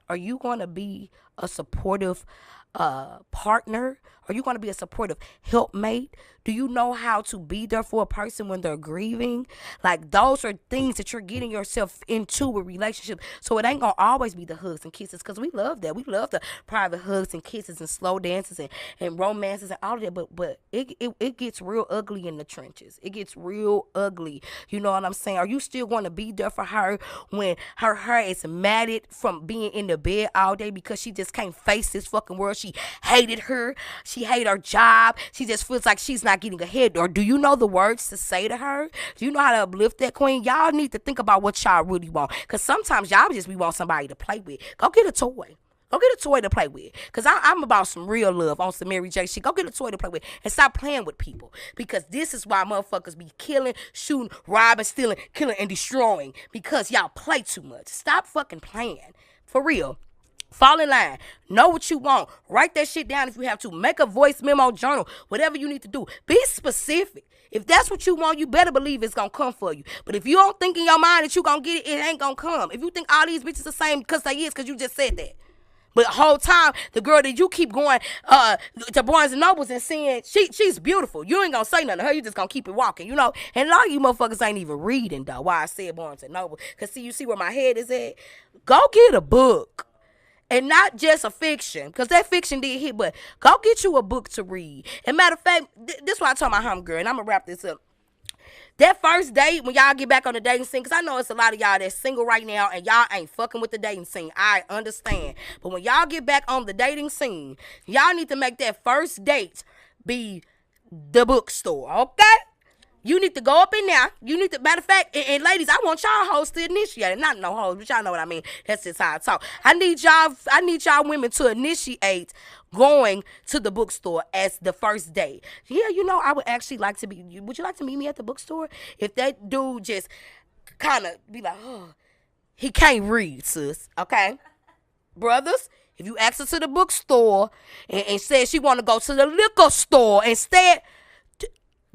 Are you gonna be a supportive partner? Are you going to be a supportive helpmate? Do you know how to be there for a person when they're grieving? Like, those are things that you're getting yourself into a relationship. So it ain't going to always be the hugs and kisses, because we love that. We love the private hugs and kisses and slow dances and romances and all of that. But it gets real ugly in the trenches. It gets real ugly. You know what I'm saying? Are you still going to be there for her when her hair is matted from being in the bed all day because she just can't face this fucking world? She hated her. She hated her job. She just feels like she's not getting ahead. Or do you know the words to say to her? Do you know how to uplift that queen? Y'all need to think about what y'all really want, because sometimes y'all just want somebody to play with. Go get a toy. Go get a toy to play with. Because I'm about some real love on some Mary J shit. Go get a toy to play with and stop playing with people. Because this is why motherfuckers be killing, shooting, robbing, stealing, killing, and destroying. Because y'all play too much. Stop fucking playing. For real. Fall in line. Know what you want. Write that shit down if you have to. Make a voice memo journal. Whatever you need to do. Be specific. If that's what you want, you better believe it's gonna come for you. But if you don't think in your mind that you gonna get it, it ain't gonna come. If you think all these bitches the same because they is, because you just said that. But the whole time, the girl that you keep going to Barnes & Nobles and seeing, she's beautiful. You ain't gonna say nothing to her. You just gonna keep it walking, you know. And a lot of you motherfuckers ain't even reading, though, why I said Barnes & Noble. Because, you see where my head is at? Go get a book. And not just a fiction, because that fiction did hit, but go get you a book to read. And matter of fact, this is what I told my homegirl, and I'm going to wrap this up. That first date, when y'all get back on the dating scene, because I know it's a lot of y'all that's single right now, and y'all ain't fucking with the dating scene. I understand. But when y'all get back on the dating scene, y'all need to make that first date be the bookstore, okay? You need to go up in there. You need to, matter of fact, and ladies, I want y'all hoes to initiate it. Not no hoes, but y'all know what I mean. That's just how I talk. I need y'all women to initiate going to the bookstore as the first date. Yeah, you know, I would actually like to be, would you like to meet me at the bookstore? If that dude just kind of be like, oh, he can't read, sis, okay? Brothers, if you ask her to the bookstore and say she want to go to the liquor store instead,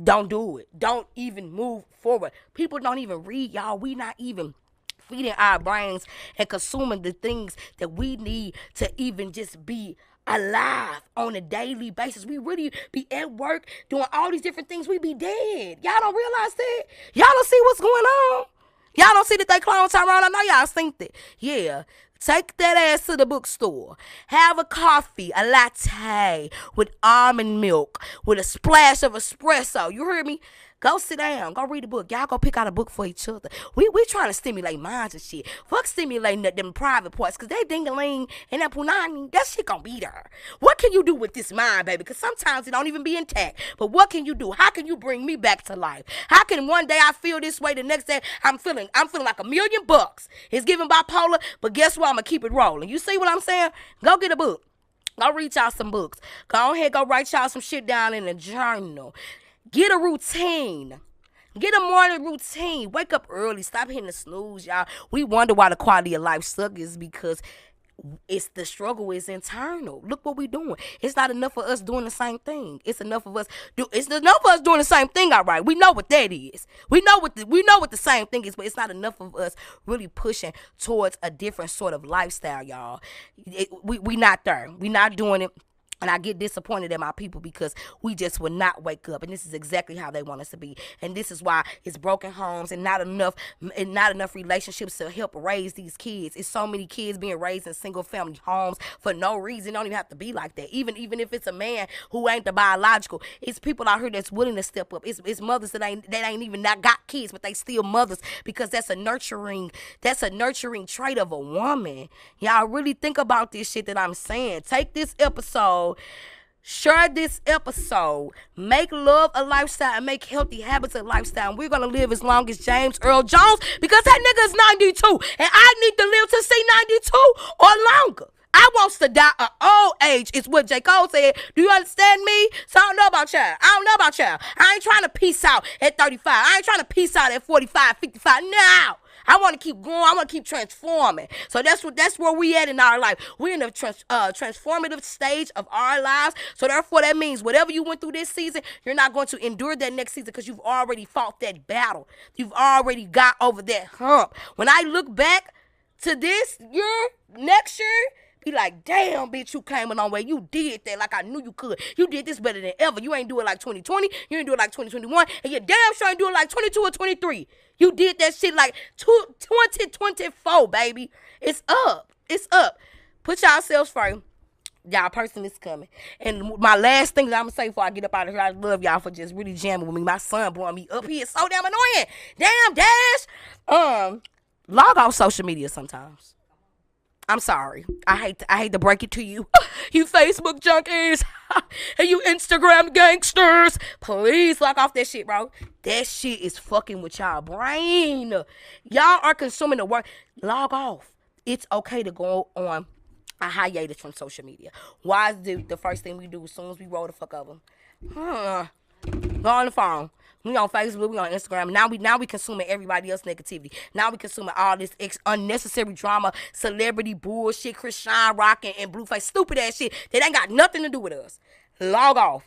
don't do it. Don't even move forward. People don't even read, y'all. We not even feeding our brains and consuming the things that we need to even just be alive on a daily basis. We really be at work doing all these different things. We be dead. Y'all don't realize that? Y'all don't see what's going on? Y'all don't see that they clone Tyrone? I know y'all think that. Yeah. Take that ass to the bookstore. Have a coffee, a latte with almond milk, with a splash of espresso. You heard me? Go sit down. Go read a book. Y'all go pick out a book for each other. We trying to stimulate minds and shit. Fuck stimulating them private parts, because that ding-a-ling and that punani, that shit gonna be there. What can you do with this mind, baby? Because sometimes it don't even be intact. But what can you do? How can you bring me back to life? How can one day I feel this way, the next day I'm feeling like $1,000,000. It's giving bipolar, but guess what? I'm gonna keep it rolling. You see what I'm saying? Go get a book. Go read y'all some books. Go ahead, go write y'all some shit down in a journal. Get a routine. Get a morning routine. Wake up early. Stop hitting the snooze, y'all. We wonder why the quality of life sucks, is because it's the struggle is internal. Look what we doing. It's not enough of us doing the same thing. It's enough of us doing the same thing. All right, we know what that is. We know what the same thing is, but it's not enough of us really pushing towards a different sort of lifestyle, y'all. We not there. We not doing it. And I get disappointed at my people because we just would not wake up. And this is exactly how they want us to be. And this is why it's broken homes and not enough relationships to help raise these kids. It's so many kids being raised in single family homes for no reason. It don't even have to be like that. Even if it's a man who ain't the biological, it's people out here that's willing to step up. It's mothers that ain't even not got kids, but they still mothers, because that's a nurturing trait of a woman. Y'all really think about this shit that I'm saying. Take this episode, share this episode, make love a lifestyle and make healthy habits a lifestyle. And we're going to live as long as James Earl Jones, because that nigga is 92 and I need to live to see 92 or longer. I wants to die at old age, is what J. Cole said. Do you understand me? So I don't know about y'all. I ain't trying to peace out at 35. I ain't trying to peace out at 45, 55. No. I want to keep going. I want to keep transforming. So that's where we at in our life. We're in a transformative stage of our lives. So therefore, that means whatever you went through this season, you're not going to endure that next season, because you've already fought that battle. You've already got over that hump. When I look back to this year, next year, Be like, damn, bitch, you came a long way. You did that like I knew you could. You did this better than ever. You ain't do it like 2020. You ain't do it like 2021. And you damn sure ain't do it like 22 or 23. You did that shit like 2024, baby. It's up. It's up. Put yourselves first. Y'all, person is coming. And my last thing that I'm going to say before I get up out of here, I love y'all for just really jamming with me. My son blowing me up. He is so damn annoying. Damn, Dash. Log off social media sometimes. I'm sorry. I hate to break it to you. You Facebook junkies. And you Instagram gangsters. Please log off that shit, bro. That shit is fucking with y'all brain. Y'all are consuming the work. Log off. It's okay to go on a hiatus from social media. Why is the first thing we do as soon as we roll the fuck over? Go on the phone. We on Facebook, we on Instagram. Now we consuming everybody else's negativity. Now we consuming all this unnecessary drama, celebrity bullshit, Krishan Rock and Blueface, stupid ass shit that ain't got nothing to do with us. Log off.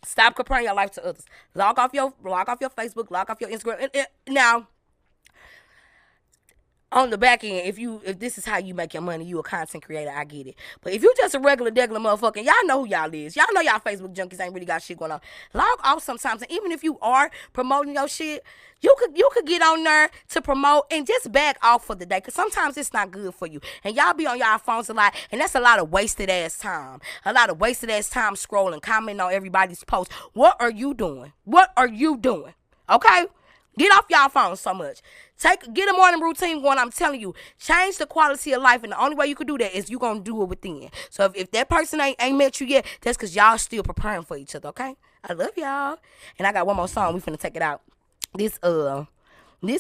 Stop comparing your life to others. Log off your Facebook, log off your Instagram. Now, on the back end, if this is how you make your money, you a content creator, I get it. But if you just a regular motherfucker, y'all know who y'all is. Y'all know y'all Facebook junkies ain't really got shit going on. Log off sometimes, and even if you are promoting your shit, you could get on there to promote and just back off for the day, because sometimes it's not good for you. And y'all be on y'all phones a lot, and that's a lot of wasted ass time. A lot of wasted ass time scrolling, commenting on everybody's posts. What are you doing? What are you doing? Okay? Get off y'all phones so much. Get a morning routine going. I'm telling you, change the quality of life, and the only way you can do that is you gonna do it within. So if that person ain't met you yet, that's because y'all still preparing for each other. Okay, I love y'all, and I got one more song. We finna take it out. This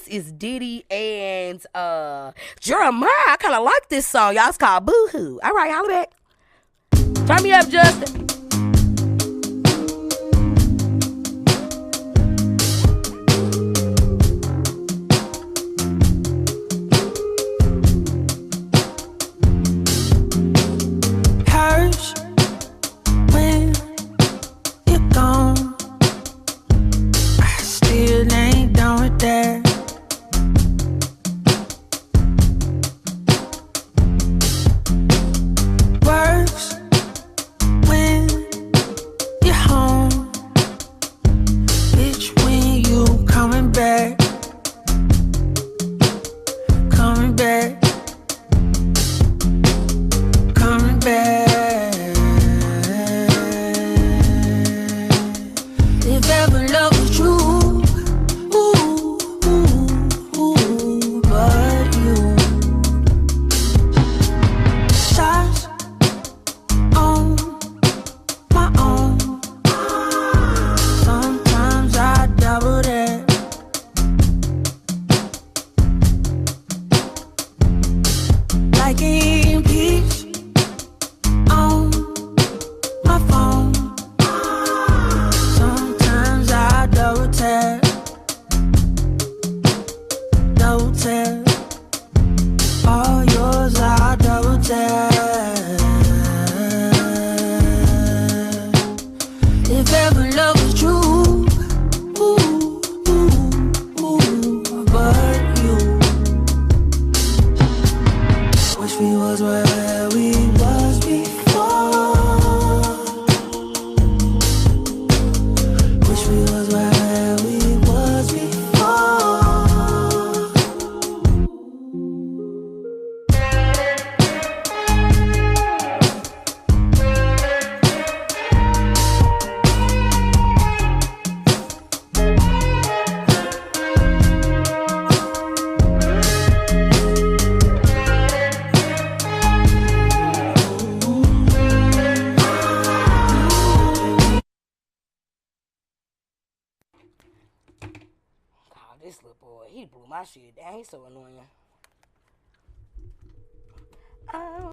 is Diddy and Jeremiah. I kind of like this song, y'all. It's called Boo Hoo. All right, holla back. Turn me up, Justin. This little boy, he blew my shit down. He's so annoying. I